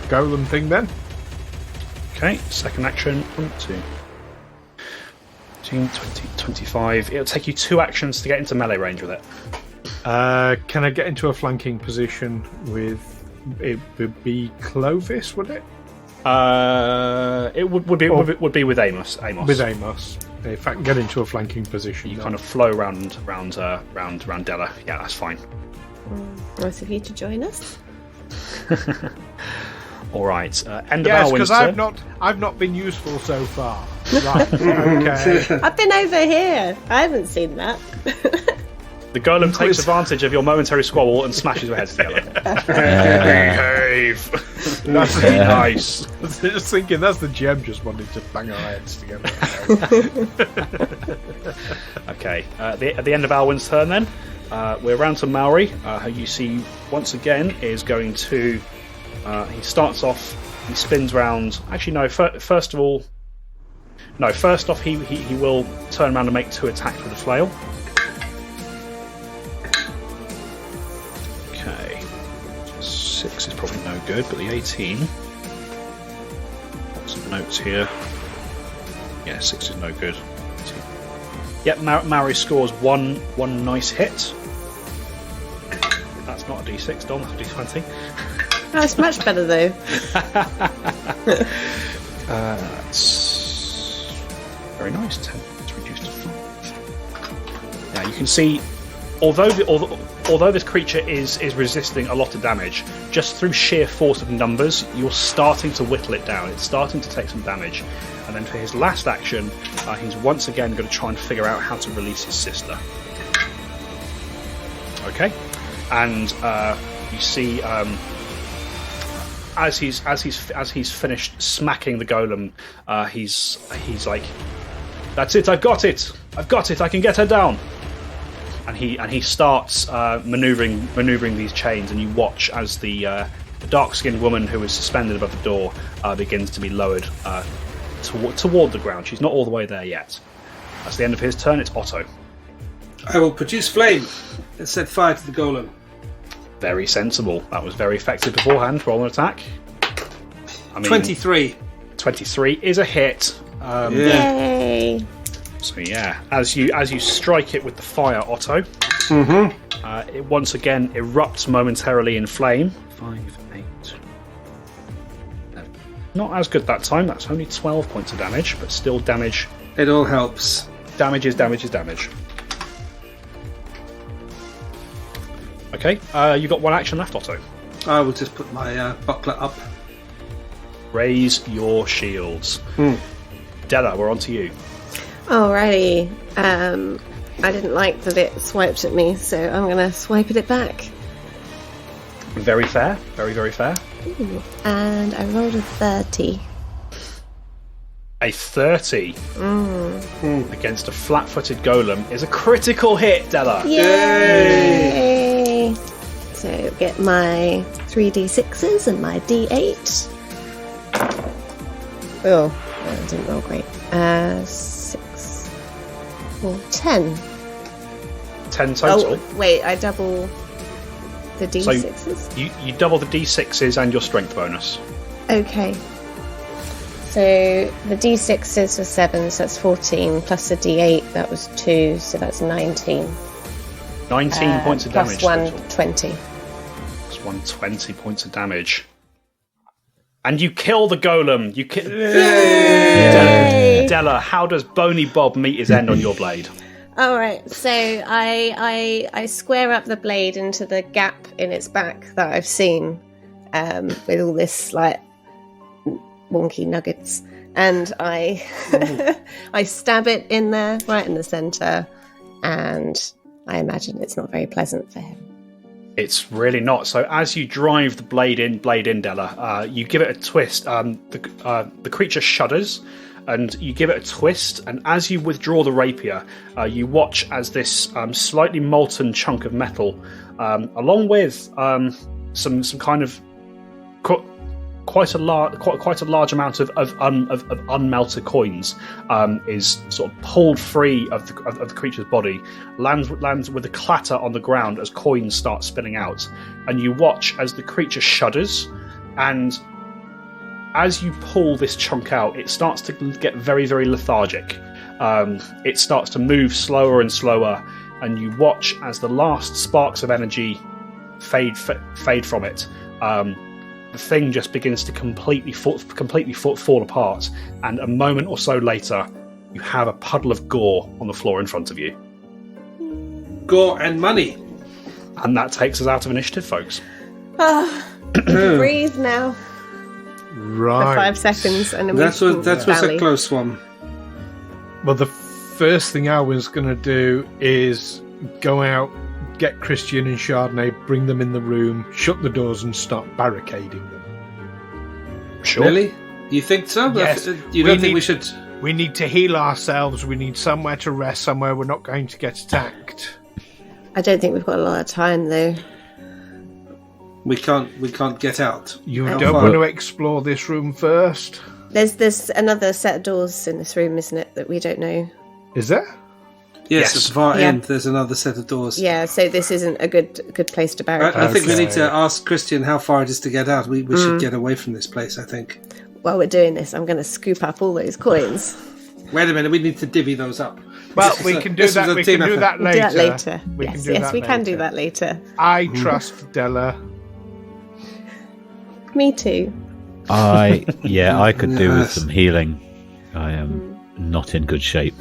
[SPEAKER 1] golem thing then.
[SPEAKER 4] Okay, second action. 1, 2, 15, 20, 25. It'll take you 2 actions to get into melee range with it.
[SPEAKER 1] Can I get into a flanking position with... It would be Clovis, would it?
[SPEAKER 4] It would be with Amos.
[SPEAKER 1] With Amos. If I can get into a flanking position.
[SPEAKER 4] You kind of flow round Dela. Yeah, that's fine.
[SPEAKER 2] Nice of you to join us.
[SPEAKER 4] All right. End of
[SPEAKER 1] yes,
[SPEAKER 4] Alwyn's
[SPEAKER 1] because
[SPEAKER 4] turn.
[SPEAKER 1] I've not been useful so far. Right. Okay.
[SPEAKER 2] I've been over here. I haven't seen that.
[SPEAKER 4] The golem takes advantage of your momentary squabble and smashes your heads together. Cave.
[SPEAKER 1] That's
[SPEAKER 4] nice.
[SPEAKER 1] I was just thinking that's the gem just wanted to bang our heads together.
[SPEAKER 4] Okay. At the end of Alwyn's turn, then we're round to Maori. Who you see once again is going to. He starts off. He spins round. Actually, no. First off, he will turn around and make 2 attacks with a flail. Okay. 6 is probably no good, but the 18. Some notes here. Yeah, 6 is no good. 18. Yep, Maori scores one nice hit. That's not a d6, Dom. That's a d20.
[SPEAKER 2] Oh, it's much better though.
[SPEAKER 4] That's very nice. 10. It's reduced to 5. Now you can see, although this creature is resisting a lot of damage, just through sheer force of numbers, you're starting to whittle it down. It's starting to take some damage. And then for his last action, he's once again going to try and figure out how to release his sister. Okay, and you see. As he's finished smacking the golem, he's like, "That's it! I've got it! I can get her down!" And he starts maneuvering these chains, and you watch as the dark-skinned woman who is suspended above the door begins to be lowered toward the ground. She's not all the way there yet. That's the end of his turn. It's Otto.
[SPEAKER 3] I will produce flame and set fire to the golem.
[SPEAKER 4] Very sensible. That was very effective beforehand. Roll an attack.
[SPEAKER 3] 23.
[SPEAKER 4] 23 is a hit.
[SPEAKER 2] Yay!
[SPEAKER 4] So yeah, as you strike it with the fire, Otto, it once again erupts momentarily in flame. 5, 8. Not as good that time. That's only 12 points of damage, but still damage.
[SPEAKER 3] It all helps.
[SPEAKER 4] Damage is damage. Okay, you've got 1 action left, Otto.
[SPEAKER 3] I will just put my buckler up.
[SPEAKER 4] Raise your shields. Dela, we're on to you.
[SPEAKER 2] Alrighty. I didn't like that it swiped at me, so I'm going to swipe it back.
[SPEAKER 4] Very fair. Very, very fair.
[SPEAKER 2] Ooh. And I rolled a 30.
[SPEAKER 4] A 30 against a flat-footed golem is a critical hit, Dela.
[SPEAKER 2] Yay! So get my 3d6s and my d8. Oh, that didn't roll great. 6 or 10.
[SPEAKER 4] 10 total.
[SPEAKER 2] Oh, wait, I double the d6s?
[SPEAKER 4] So you double the d6s and your strength bonus.
[SPEAKER 2] Okay. So the d6s were 7, so that's 14, plus the d8, that was 2, so that's 19.
[SPEAKER 4] 19 points of damage.
[SPEAKER 2] Plus 1, 20.
[SPEAKER 4] Plus 120 points of damage. And you kill the golem. You kill.
[SPEAKER 2] Yay!
[SPEAKER 4] Dela, how does Bony Bob meet his end on your blade?
[SPEAKER 2] All right, so I square up the blade into the gap in its back that I've seen, with all this like wonky nuggets, and I I stab it in there, right in the center, and I imagine it's not very pleasant for him.
[SPEAKER 4] It's really not. So as you drive the blade in, Dela, you give it a twist. The creature shudders, and you give it a twist. And as you withdraw the rapier, you watch as this slightly molten chunk of metal, along with some kind of quite a large amount of unmelted coins, is sort of pulled free of the creature's body, lands with a clatter on the ground as coins start spilling out, and you watch as the creature shudders, and as you pull this chunk out, it starts to get very, very lethargic. It starts to move slower and slower, and you watch as the last sparks of energy fade from it. The thing just begins to completely fall apart, and a moment or so later, you have a puddle of gore on the floor in front of you.
[SPEAKER 3] Gore and money.
[SPEAKER 4] And that takes us out of initiative, folks.
[SPEAKER 2] Breathe now.
[SPEAKER 1] Right.
[SPEAKER 2] For 5 seconds, and then
[SPEAKER 3] That was a close one.
[SPEAKER 1] Well, the first thing Alwyn's going to do is go out, get Christian and Chardonnay, bring them in the room, shut the doors, and start barricading them.
[SPEAKER 4] Sure.
[SPEAKER 3] Really? You think so?
[SPEAKER 1] Yes.
[SPEAKER 3] You don't think we should?
[SPEAKER 1] We need to heal ourselves. We need somewhere to rest, somewhere we're not going to get attacked.
[SPEAKER 2] I don't think we've got a lot of time, though.
[SPEAKER 3] We can't get out.
[SPEAKER 1] You don't want to explore this room first?
[SPEAKER 2] There's another set of doors in this room, isn't it, that we don't know?
[SPEAKER 1] Is there?
[SPEAKER 3] Yes,
[SPEAKER 4] Yes.
[SPEAKER 3] at the far
[SPEAKER 2] Yeah.
[SPEAKER 3] end, there's another set of doors.
[SPEAKER 2] Yeah, so this isn't a good place to barricade.
[SPEAKER 3] I think we
[SPEAKER 1] Okay.
[SPEAKER 3] need to ask Christian how far it is to get out. We should get away from this place, I think.
[SPEAKER 2] While we're doing this, I'm going to scoop up all those coins.
[SPEAKER 3] Wait a minute, we need to divvy those up.
[SPEAKER 1] Well,
[SPEAKER 3] This
[SPEAKER 1] we
[SPEAKER 3] is
[SPEAKER 1] can
[SPEAKER 3] a-
[SPEAKER 1] do
[SPEAKER 3] this
[SPEAKER 1] that.
[SPEAKER 3] is a
[SPEAKER 1] We
[SPEAKER 3] team
[SPEAKER 1] can do
[SPEAKER 3] effort.
[SPEAKER 1] that
[SPEAKER 2] We'll do that
[SPEAKER 1] later.
[SPEAKER 2] later.
[SPEAKER 1] We
[SPEAKER 2] yes,
[SPEAKER 1] can do
[SPEAKER 2] yes,
[SPEAKER 1] that
[SPEAKER 2] we can do
[SPEAKER 1] later.
[SPEAKER 2] that later.
[SPEAKER 1] I trust Della.
[SPEAKER 2] Me too.
[SPEAKER 5] I could do with
[SPEAKER 3] Yes.
[SPEAKER 5] some healing. I am not in good shape.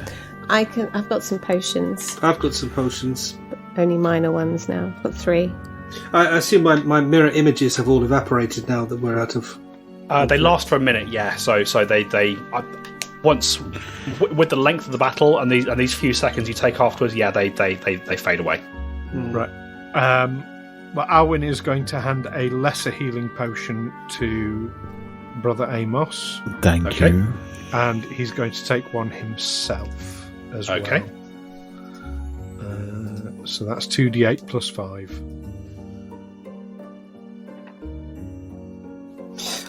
[SPEAKER 2] I've got some potions.
[SPEAKER 3] I've got some potions.
[SPEAKER 2] Only minor ones now. I've got 3.
[SPEAKER 3] I assume my mirror images have all evaporated now that we're out of...
[SPEAKER 4] They last for a minute, yeah. So they once with the length of the battle and these few seconds you take afterwards, yeah, they fade away.
[SPEAKER 1] Right. Well, Alwyn is going to hand a lesser healing potion to Brother Amos,
[SPEAKER 5] Thank
[SPEAKER 4] Okay.
[SPEAKER 5] you.
[SPEAKER 1] and he's going to take one himself as
[SPEAKER 4] Okay.
[SPEAKER 1] well. So that's 2d8 plus 5.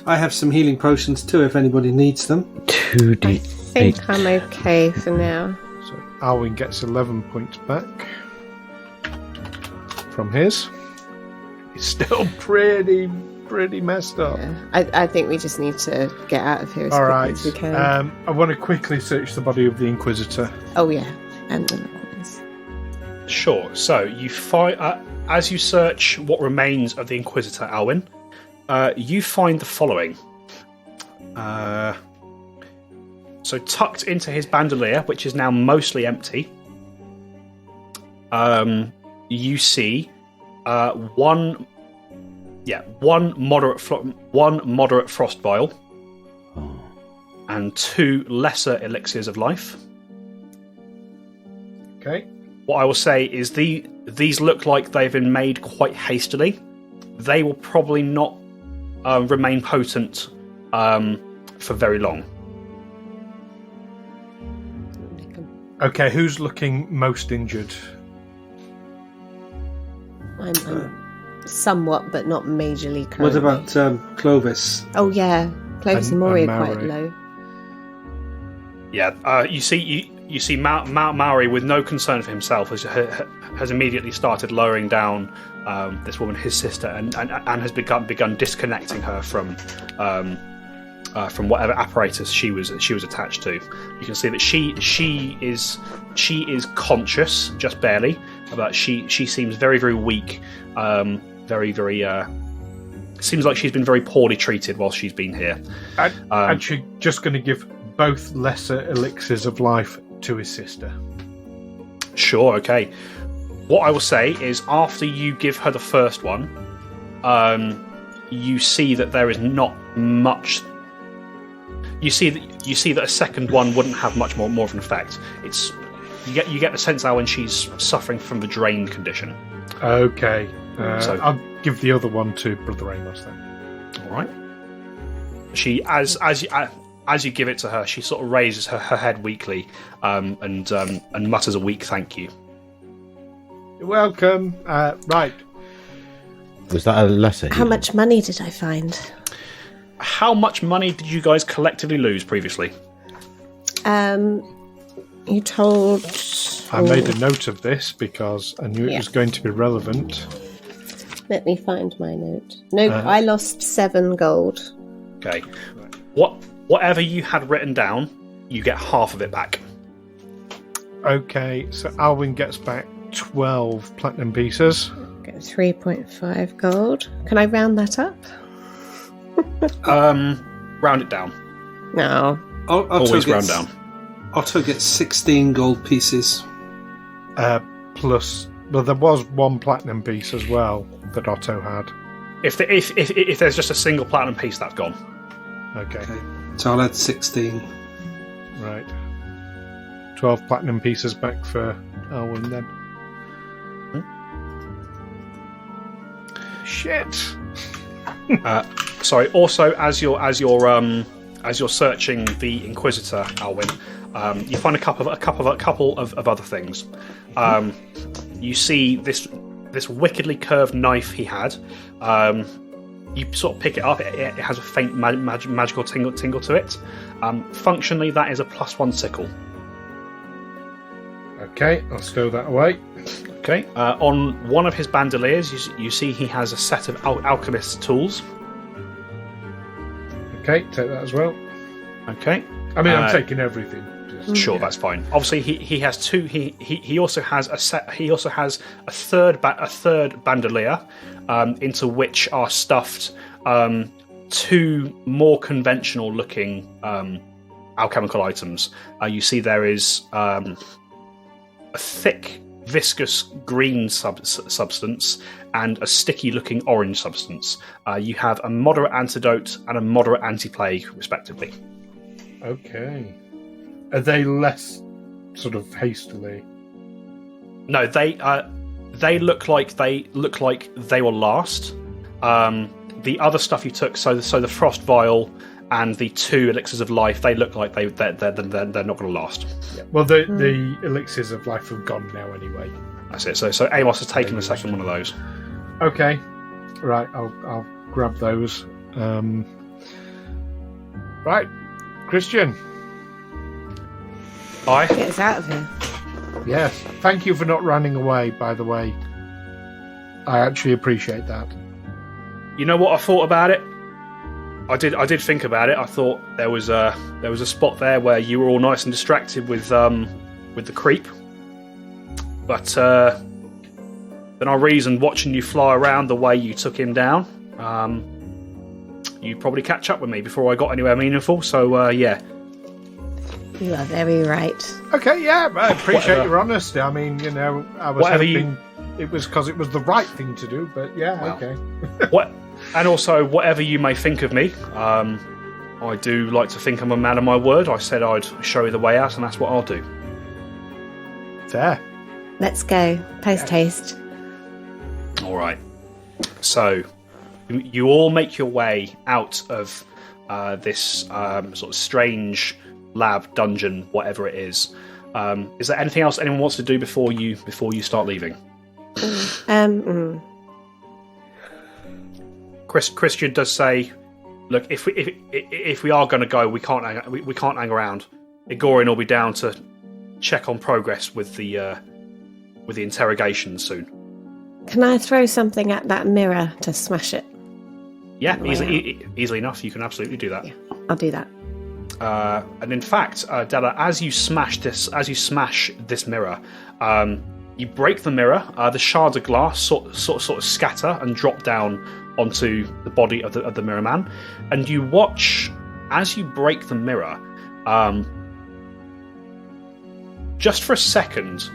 [SPEAKER 3] I have some healing potions too, if anybody needs them.
[SPEAKER 2] I
[SPEAKER 5] 2d8.
[SPEAKER 2] think I'm okay for now.
[SPEAKER 1] So Alwyn gets 11 points back from his. He's still pretty messed up.
[SPEAKER 2] Yeah. I think we just need to get out of here as
[SPEAKER 1] All
[SPEAKER 2] quickly
[SPEAKER 1] right.
[SPEAKER 2] as we can.
[SPEAKER 1] I want to quickly search the body of the Inquisitor.
[SPEAKER 2] Oh yeah, and the coins.
[SPEAKER 4] Sure. So you find as you search what remains of the Inquisitor, Alwyn, you find the following. So tucked into his bandolier, which is now mostly empty, you see one moderate frost vial and 2 lesser elixirs of life.
[SPEAKER 1] Okay.
[SPEAKER 4] What I will say is these look like they've been made quite hastily. They will probably not remain potent for very long.
[SPEAKER 1] Okay, who's looking most injured?
[SPEAKER 2] I'm somewhat, but not majorly.
[SPEAKER 3] What
[SPEAKER 2] Currently.
[SPEAKER 3] about Clovis?
[SPEAKER 2] Oh yeah, Clovis and Maury
[SPEAKER 1] and
[SPEAKER 2] are quite
[SPEAKER 1] Maury.
[SPEAKER 2] low.
[SPEAKER 4] Yeah, you see Maori, with no concern for himself, has immediately started lowering down this woman, his sister, and has begun disconnecting her from whatever apparatus she was attached to. You can see that she is conscious, just barely, but she seems very, very weak. Seems like she's been very poorly treated while she's been here.
[SPEAKER 1] And she's just going to give both lesser elixirs of life to his sister.
[SPEAKER 4] Sure, okay. What I will say is, after you give her the first one, you see that there is not much. You see that a second one wouldn't have much more of an effect. It's you get the sense now when she's suffering from the drain condition.
[SPEAKER 1] Okay,
[SPEAKER 4] So-
[SPEAKER 1] I'll give the other one to Brother Amos then.
[SPEAKER 4] All right. She as you give it to her, she sort of raises her head weakly, and mutters a weak thank you.
[SPEAKER 1] You're welcome. Right.
[SPEAKER 5] Was that a lesser?
[SPEAKER 2] How
[SPEAKER 5] healing?
[SPEAKER 2] much money did I find?
[SPEAKER 4] How much money did you guys collectively lose previously?
[SPEAKER 2] You told.
[SPEAKER 1] I made a note of this because I knew it was going to be relevant.
[SPEAKER 2] Let me find my note. No, I lost 7 gold.
[SPEAKER 4] Okay. Whatever you had written down, you get half of it back.
[SPEAKER 1] Okay, so Alwyn gets back 12 platinum pieces.
[SPEAKER 2] Go 3.5 gold. Can I round that up?
[SPEAKER 4] Round it down.
[SPEAKER 2] No.
[SPEAKER 4] Always round down.
[SPEAKER 3] Otto gets 16 gold pieces.
[SPEAKER 1] Plus, well, there was 1 platinum piece as well that Otto had.
[SPEAKER 4] If there's just a single platinum piece, that's gone.
[SPEAKER 1] Okay,
[SPEAKER 3] So I'll add 16.
[SPEAKER 1] right. 12 platinum pieces back for Alwyn then. Shit.
[SPEAKER 4] Sorry. Also, as you're searching the Inquisitor, Alwyn, you find a couple of other things. You see this wickedly curved knife he had. You sort of pick it up. It has a faint magical tingle to it. Functionally, that is a +1 sickle.
[SPEAKER 1] Okay, I'll stow that away.
[SPEAKER 4] Okay. On one of his bandoliers, you see he has a set of alchemist's tools.
[SPEAKER 1] Okay, take that as well.
[SPEAKER 4] Okay.
[SPEAKER 1] I mean, I'm taking everything.
[SPEAKER 4] Sure, that's fine. Obviously, he has two. He also has a set. He also has a third bandolier, into which are stuffed 2 more conventional looking alchemical items. You see there is a thick, viscous green substance and a sticky looking orange substance. You have a moderate antidote and a moderate anti-plague, respectively.
[SPEAKER 1] Okay. Are they less sort of hastily?
[SPEAKER 4] No, they look like they will last. The other stuff you took, so the frost vial and the 2 elixirs of life, they look like they're not going to last.
[SPEAKER 1] Yeah. Well, the elixirs of life have gone now anyway.
[SPEAKER 4] That's it. So Amos has taken the second one of those.
[SPEAKER 1] Okay. Right, I'll grab those. Right, Christian.
[SPEAKER 4] Aye.
[SPEAKER 2] Get us out of here.
[SPEAKER 1] Yes. Thank you for not running away, by the way. I actually appreciate that.
[SPEAKER 4] You know what I thought about it? I did think about it. I thought there was a spot there where you were all nice and distracted with the creep. But then I reasoned, watching you fly around the way you took him down, you'd probably catch up with me before I got anywhere meaningful. So yeah.
[SPEAKER 2] You are very right.
[SPEAKER 1] Okay, yeah, I appreciate your honesty. I mean, you know, I was
[SPEAKER 4] Whatever
[SPEAKER 1] hoping it was because it was the right thing to do, but yeah,
[SPEAKER 4] Well,
[SPEAKER 1] okay.
[SPEAKER 4] What? And also, whatever you may think of me, I do like to think I'm a man of my word. I said I'd show you the way out, and that's what I'll do.
[SPEAKER 1] Fair.
[SPEAKER 2] Let's go. Post haste.
[SPEAKER 4] All right. So, you all make your way out of this sort of strange lab, dungeon, whatever it is. Is there anything else anyone wants to do before you start leaving? Christian does say, "Look, if we are going to go, we can't hang around. Igorian will be down to check on progress with the interrogation soon."
[SPEAKER 2] Can I throw something at that mirror to smash it?
[SPEAKER 4] Yeah, easily enough. You can absolutely do that.
[SPEAKER 2] Yeah, I'll do that.
[SPEAKER 4] And in fact, Dela, as you smash this mirror, you break the mirror. The shards of glass sort of scatter and drop down onto the body of the mirror man, and you watch as you break the mirror. Just for a second,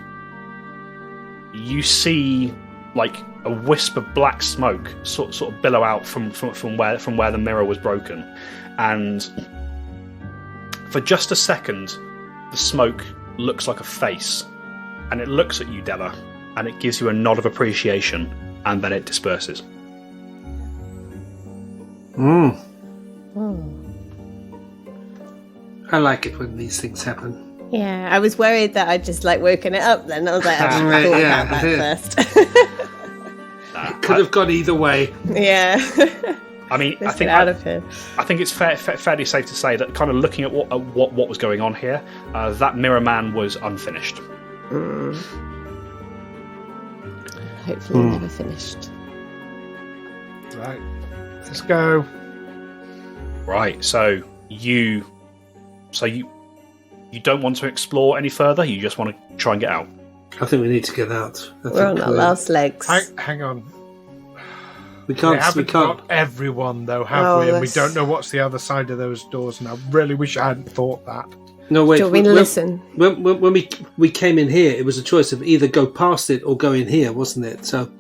[SPEAKER 4] you see like a wisp of black smoke sort of billow out from where the mirror was broken, and for just a second, the smoke looks like a face, and it looks at you, Dela, and it gives you a nod of appreciation, and then it disperses.
[SPEAKER 3] I like it when these things happen.
[SPEAKER 2] Yeah, I was worried that I'd just like woken it up then. I was like, I should have thought about that first.
[SPEAKER 3] Could have gone either way.
[SPEAKER 2] Yeah.
[SPEAKER 4] I mean,
[SPEAKER 2] Let's get out of here.
[SPEAKER 4] I think it's fairly safe to say that kind of looking at what was going on here, that mirror man was unfinished.
[SPEAKER 2] Hopefully never finished.
[SPEAKER 1] Right. Let's go.
[SPEAKER 4] Right, so you don't want to explore any further? You just want to try and get out?
[SPEAKER 3] I think we need to get out.
[SPEAKER 2] We're on our last legs.
[SPEAKER 1] Hang on.
[SPEAKER 3] We can't.
[SPEAKER 1] We haven't got everyone, though, have we? And we don't know what's the other side of those doors. And I really wish I hadn't thought that.
[SPEAKER 3] No, wait.
[SPEAKER 2] Do you want me to listen?
[SPEAKER 3] When we came in here, it was a choice of either go past it or go in here, wasn't it? So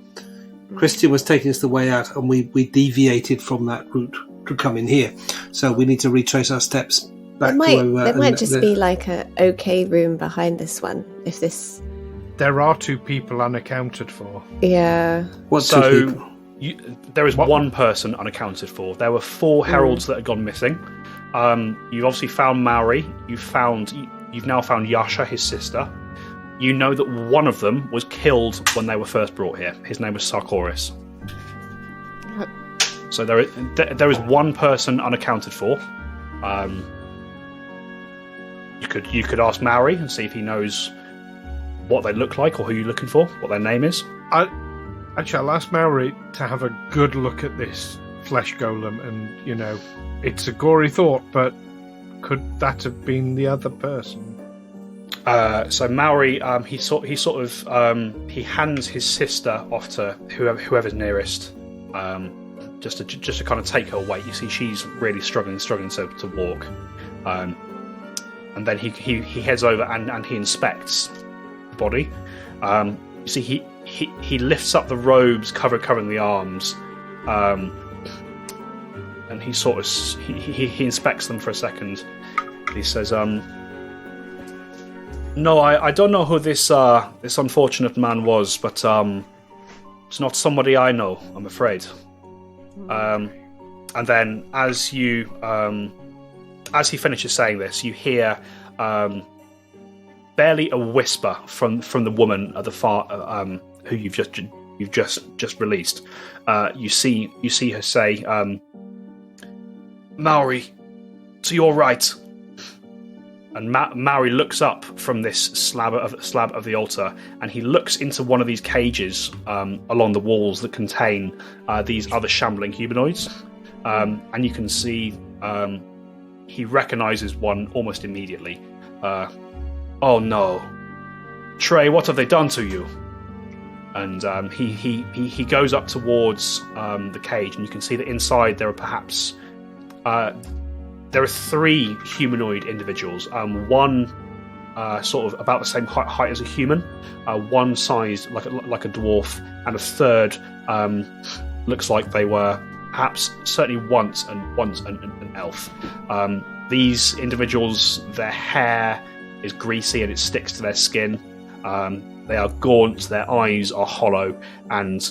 [SPEAKER 3] Christian was taking us the way out, and we deviated from that route to come in here. So we need to retrace our steps back to where we were.
[SPEAKER 2] There might just be like a okay room behind this one. If this...
[SPEAKER 1] There are 2 people unaccounted for.
[SPEAKER 2] Yeah.
[SPEAKER 3] What 2 people?
[SPEAKER 4] There is one person unaccounted for. There were 4 heralds that had gone missing. You've obviously found Maori. You've now found Yasha, his sister. You know that one of them was killed when they were first brought here. His name was Sarkoris. So there is one person unaccounted for. You could ask Maori and see if he knows what they look like or who you're looking for, what their name is.
[SPEAKER 1] Actually, I'll ask Maori to have a good look at this flesh golem, and it's a gory thought, but could that have been the other person?
[SPEAKER 4] So Maori, he hands his sister off to whoever's nearest, just to kind of take her weight. You see, she's really struggling to walk, and then he heads over and he inspects the body. You see, he lifts up the robes covering the arms, and he inspects them for a second. He says, "No, I don't know who this unfortunate man was, but it's not somebody I know, I'm afraid." And then as he finishes saying this, you hear barely a whisper from the woman at the far who you've just released. You see her say, "Maori, to your right." And Maori looks up from this slab of the altar, and he looks into one of these cages along the walls that contain these other shambling humanoids. And you can see he recognizes one almost immediately. "Oh no, Trey, what have they done to you?" And he goes up towards the cage, and you can see that inside there are perhaps there are 3 humanoid individuals. One sort of about the same height as a human, one sized like a dwarf, and a third looks like they were perhaps certainly once an elf. These individuals, their hair is greasy and it sticks to their skin. They are gaunt, their eyes are hollow, and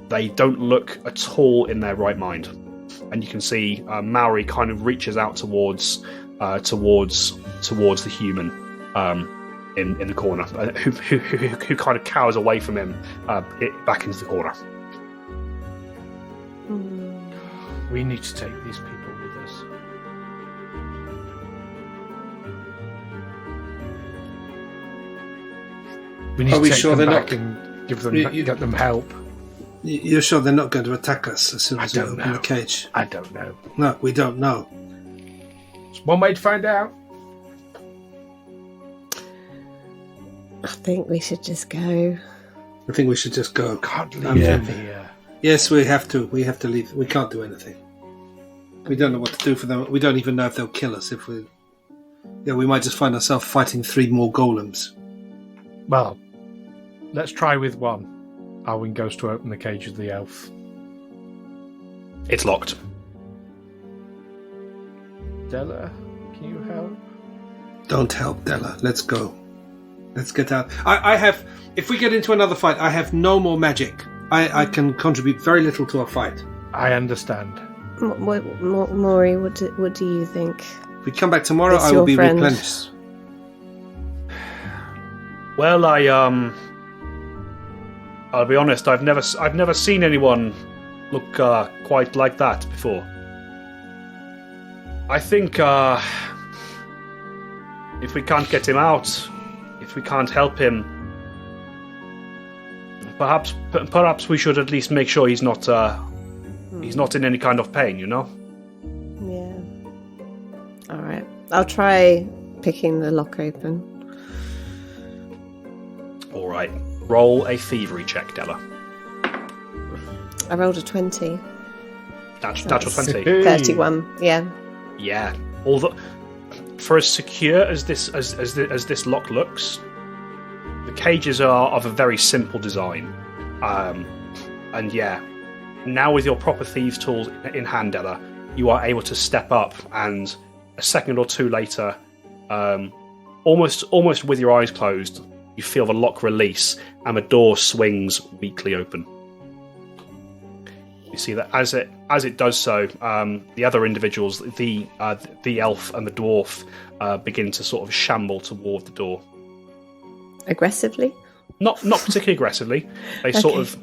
[SPEAKER 4] they don't look at all in their right mind. And you can see Maori kind of reaches out towards the human in the corner, who kind of cowers away from him back into the corner.
[SPEAKER 1] We need to take these people with us. We need to take them back and give them get them help.
[SPEAKER 3] You're sure they're not going to attack us as soon as we open the cage?
[SPEAKER 1] I don't know.
[SPEAKER 3] No, we don't know.
[SPEAKER 1] It's one way to find out.
[SPEAKER 2] I think we should just go.
[SPEAKER 3] I think we should just go.
[SPEAKER 1] Can't leave them here.
[SPEAKER 3] Yes, we have to. We have to leave. We can't do anything. We don't know what to do for them. We don't even know if they'll kill us if we... Yeah, we might just find ourselves fighting 3 more golems.
[SPEAKER 1] Well, Let's try with one. Alwyn goes to open the cage of the elf.
[SPEAKER 4] It's locked.
[SPEAKER 1] Dela, can you help?
[SPEAKER 3] Don't help, Dela. Let's go. Let's get out. I have... If we get into another fight, I have no more magic. I can contribute very little to a fight.
[SPEAKER 1] I understand.
[SPEAKER 2] Maury, what do you think?
[SPEAKER 3] If we come back tomorrow,
[SPEAKER 2] It's
[SPEAKER 3] I will
[SPEAKER 2] your
[SPEAKER 3] be
[SPEAKER 2] friend.
[SPEAKER 3] replenished.
[SPEAKER 4] Well, I'll be honest. I've never seen anyone look quite like that before. I think if we can't get him out, if we can't help him, perhaps we should at least make sure he's not in any kind of pain. You know.
[SPEAKER 2] Yeah. All right. I'll try picking the lock open.
[SPEAKER 4] All right. Roll a thievery check, Dela.
[SPEAKER 2] I rolled a 20.
[SPEAKER 4] Natural 20.
[SPEAKER 2] 31. Yeah.
[SPEAKER 4] Yeah. For as secure as this lock looks, the cages are of a very simple design. And yeah, now with your proper thieves' tools in hand, Dela, you are able to step up, and a second or two later, almost with your eyes closed, you feel the lock release, and the door swings weakly open. You see that as it does so, the other individuals, the elf and the dwarf, begin to sort of shamble toward the door.
[SPEAKER 2] Aggressively?
[SPEAKER 4] Not particularly aggressively. They sort of.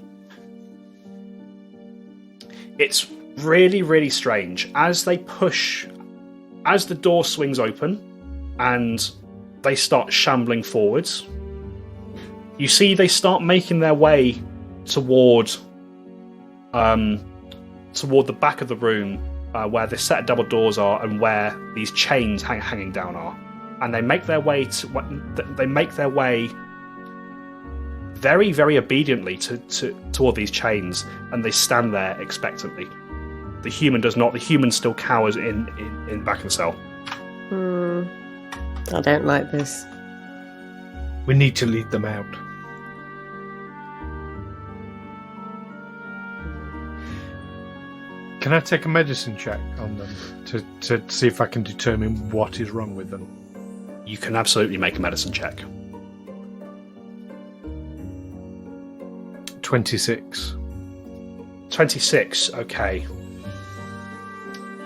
[SPEAKER 4] It's really, really strange as they push, as the door swings open, and they start shambling forwards. You see, they start making their way toward the back of the room, where the set of double doors are, and where these chains hanging down are. And they make their way very, very obediently toward these chains, and they stand there expectantly. The human does not. The human still cowers in back of the cell.
[SPEAKER 2] I don't like this.
[SPEAKER 1] We need to lead them out. Can I take a medicine check on them to see if I can determine what is wrong with them?
[SPEAKER 4] You can absolutely make a medicine check.
[SPEAKER 1] 26.
[SPEAKER 4] 26, okay.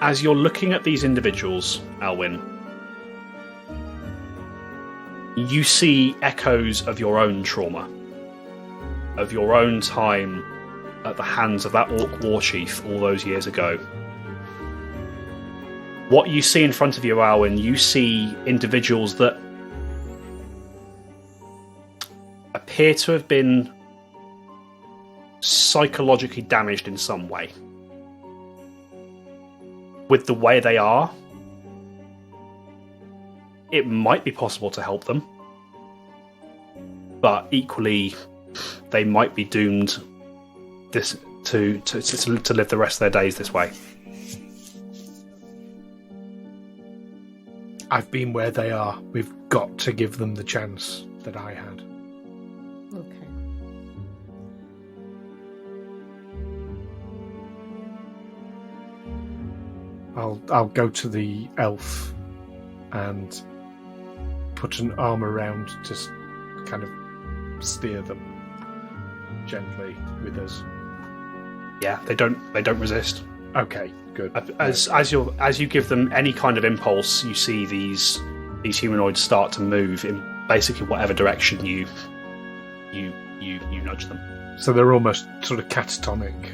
[SPEAKER 4] As you're looking at these individuals, Alwyn, you see echoes of your own trauma, of your own time at the hands of that orc war chief all those years ago. What you see in front of you, Alwyn, you see individuals that appear to have been psychologically damaged in some way. With the way they are, it might be possible to help them, but equally, they might be doomed to live the rest of their days this way.
[SPEAKER 1] I've been where they are. We've got to give them the chance that I had.
[SPEAKER 2] Okay.
[SPEAKER 1] I'll go to the elf and put an arm around to kind of steer them gently with us.
[SPEAKER 4] Yeah, they don't resist.
[SPEAKER 1] Okay, good.
[SPEAKER 4] As you give them any kind of impulse, you see these humanoids start to move in basically whatever direction you nudge them.
[SPEAKER 1] So they're almost sort of catatonic.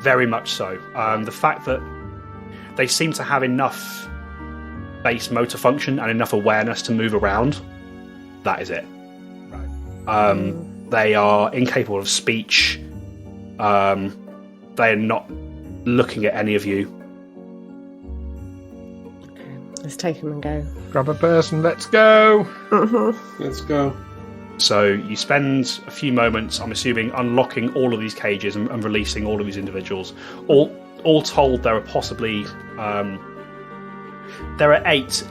[SPEAKER 4] Very much so. The fact that they seem to have enough base motor function and enough awareness to move around, that is it.
[SPEAKER 1] Right.
[SPEAKER 4] They are incapable of speech. They are not looking at any of you.
[SPEAKER 2] Okay. Let's take him and go.
[SPEAKER 1] Grab a person, let's go!
[SPEAKER 3] Let's go.
[SPEAKER 4] So you spend a few moments, I'm assuming, unlocking all of these cages and releasing all of these individuals. All told, there are possibly there are eight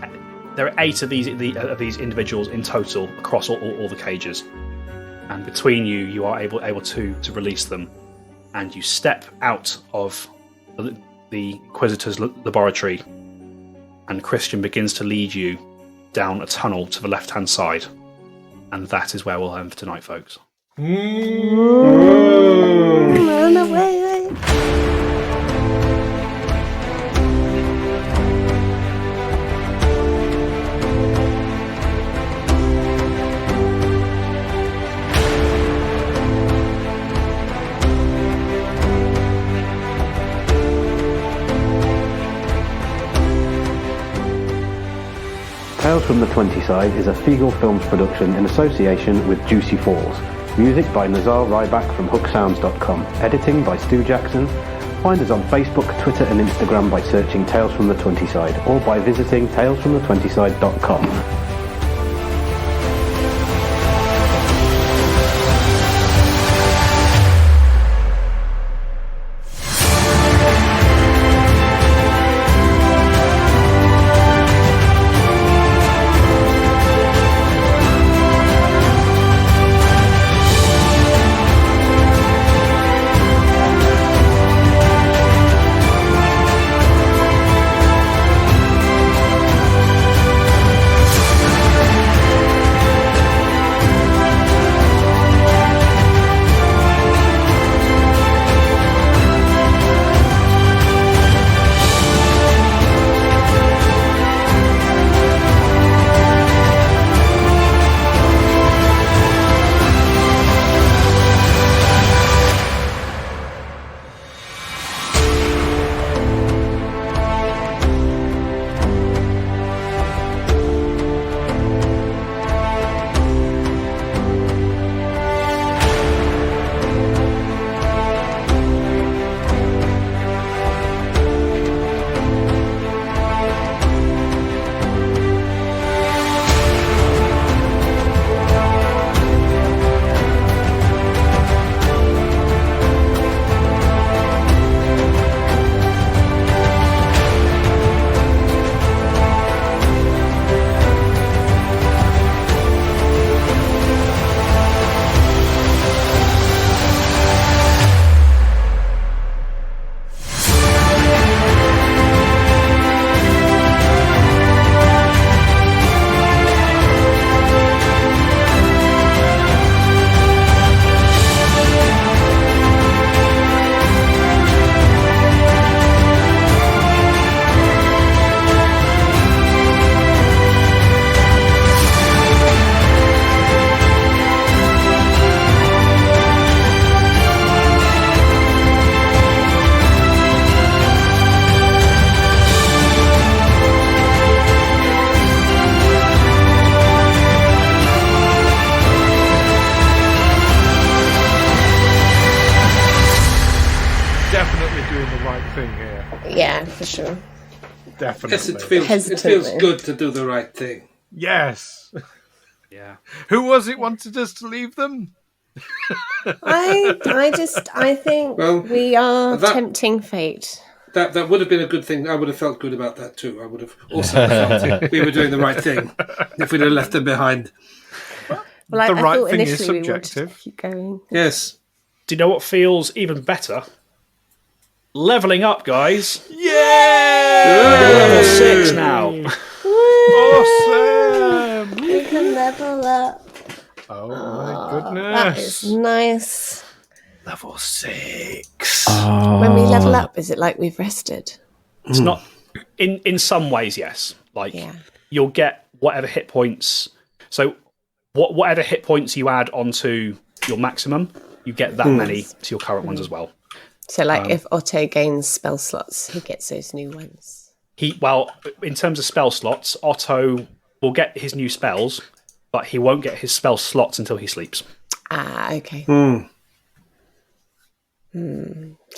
[SPEAKER 4] of these individuals in total across all the cages. and between you, you are able to release them, and you step out of the Inquisitor's laboratory, and Christian begins to lead you down a tunnel to the left-hand side, and that is where we'll end for tonight, folks.
[SPEAKER 2] Run away.
[SPEAKER 6] Tales from the 20 Side is a Fiegel Films production in association with Juicy Falls. Music by Nazar Ryback from hooksounds.com. Editing by Stu Jackson. Find us on Facebook, Twitter and Instagram by searching Tales from the 20 Side or by visiting talesfromthe20side.com.
[SPEAKER 2] Yeah, for sure.
[SPEAKER 1] Definitely.
[SPEAKER 3] Yes, it feels good to do the right thing.
[SPEAKER 1] Yes.
[SPEAKER 4] Yeah.
[SPEAKER 1] Who was it wanted us to leave them?
[SPEAKER 2] I think we are tempting fate.
[SPEAKER 3] That would have been a good thing. I would have felt good about that too. I would have also felt we were doing the right thing if we'd have left them behind.
[SPEAKER 2] Well,
[SPEAKER 1] the right
[SPEAKER 2] thought
[SPEAKER 1] thing is
[SPEAKER 2] initially
[SPEAKER 1] subjective.
[SPEAKER 2] We wanted to keep going.
[SPEAKER 3] Yes.
[SPEAKER 4] Do you know what feels even better? Leveling up, guys.
[SPEAKER 1] Yeah!
[SPEAKER 4] You're level 6 now.
[SPEAKER 1] Awesome!
[SPEAKER 2] We can level up.
[SPEAKER 1] Oh my goodness.
[SPEAKER 2] That is nice.
[SPEAKER 1] Level 6.
[SPEAKER 2] When we level up, is it like we've rested?
[SPEAKER 4] It's not in some ways, yes. Like you'll get whatever hit points. So whatever hit points you add onto your maximum, you get that many to your current ones as well.
[SPEAKER 2] So, like, if Otto gains spell slots, he gets those new ones.
[SPEAKER 4] In terms of spell slots, Otto will get his new spells, but he won't get his spell slots until he sleeps.
[SPEAKER 2] Ah, okay. So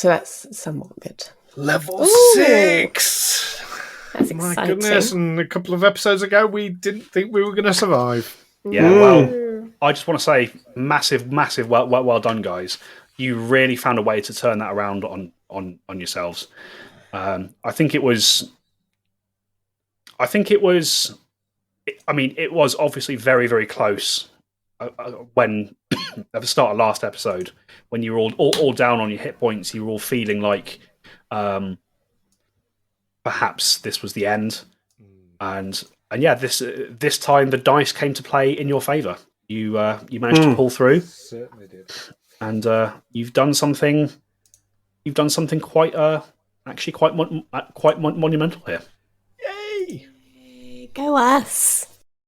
[SPEAKER 2] that's somewhat good.
[SPEAKER 1] Level 6.
[SPEAKER 2] That's
[SPEAKER 1] My
[SPEAKER 2] exciting.
[SPEAKER 1] goodness! And a couple of episodes ago, we didn't think we were going to survive.
[SPEAKER 4] Yeah, well, I just want to say, massive, well done, guys. You really found a way to turn that around on yourselves. I think it was. I mean, it was obviously very, very close when at the start of last episode, when you were all down on your hit points, you were all feeling like perhaps this was the end, and yeah, this time the dice came to play in your favour. You managed to pull through.
[SPEAKER 1] Certainly did.
[SPEAKER 4] And you've done something. You've done something quite monumental here.
[SPEAKER 1] Yay!
[SPEAKER 2] Go us.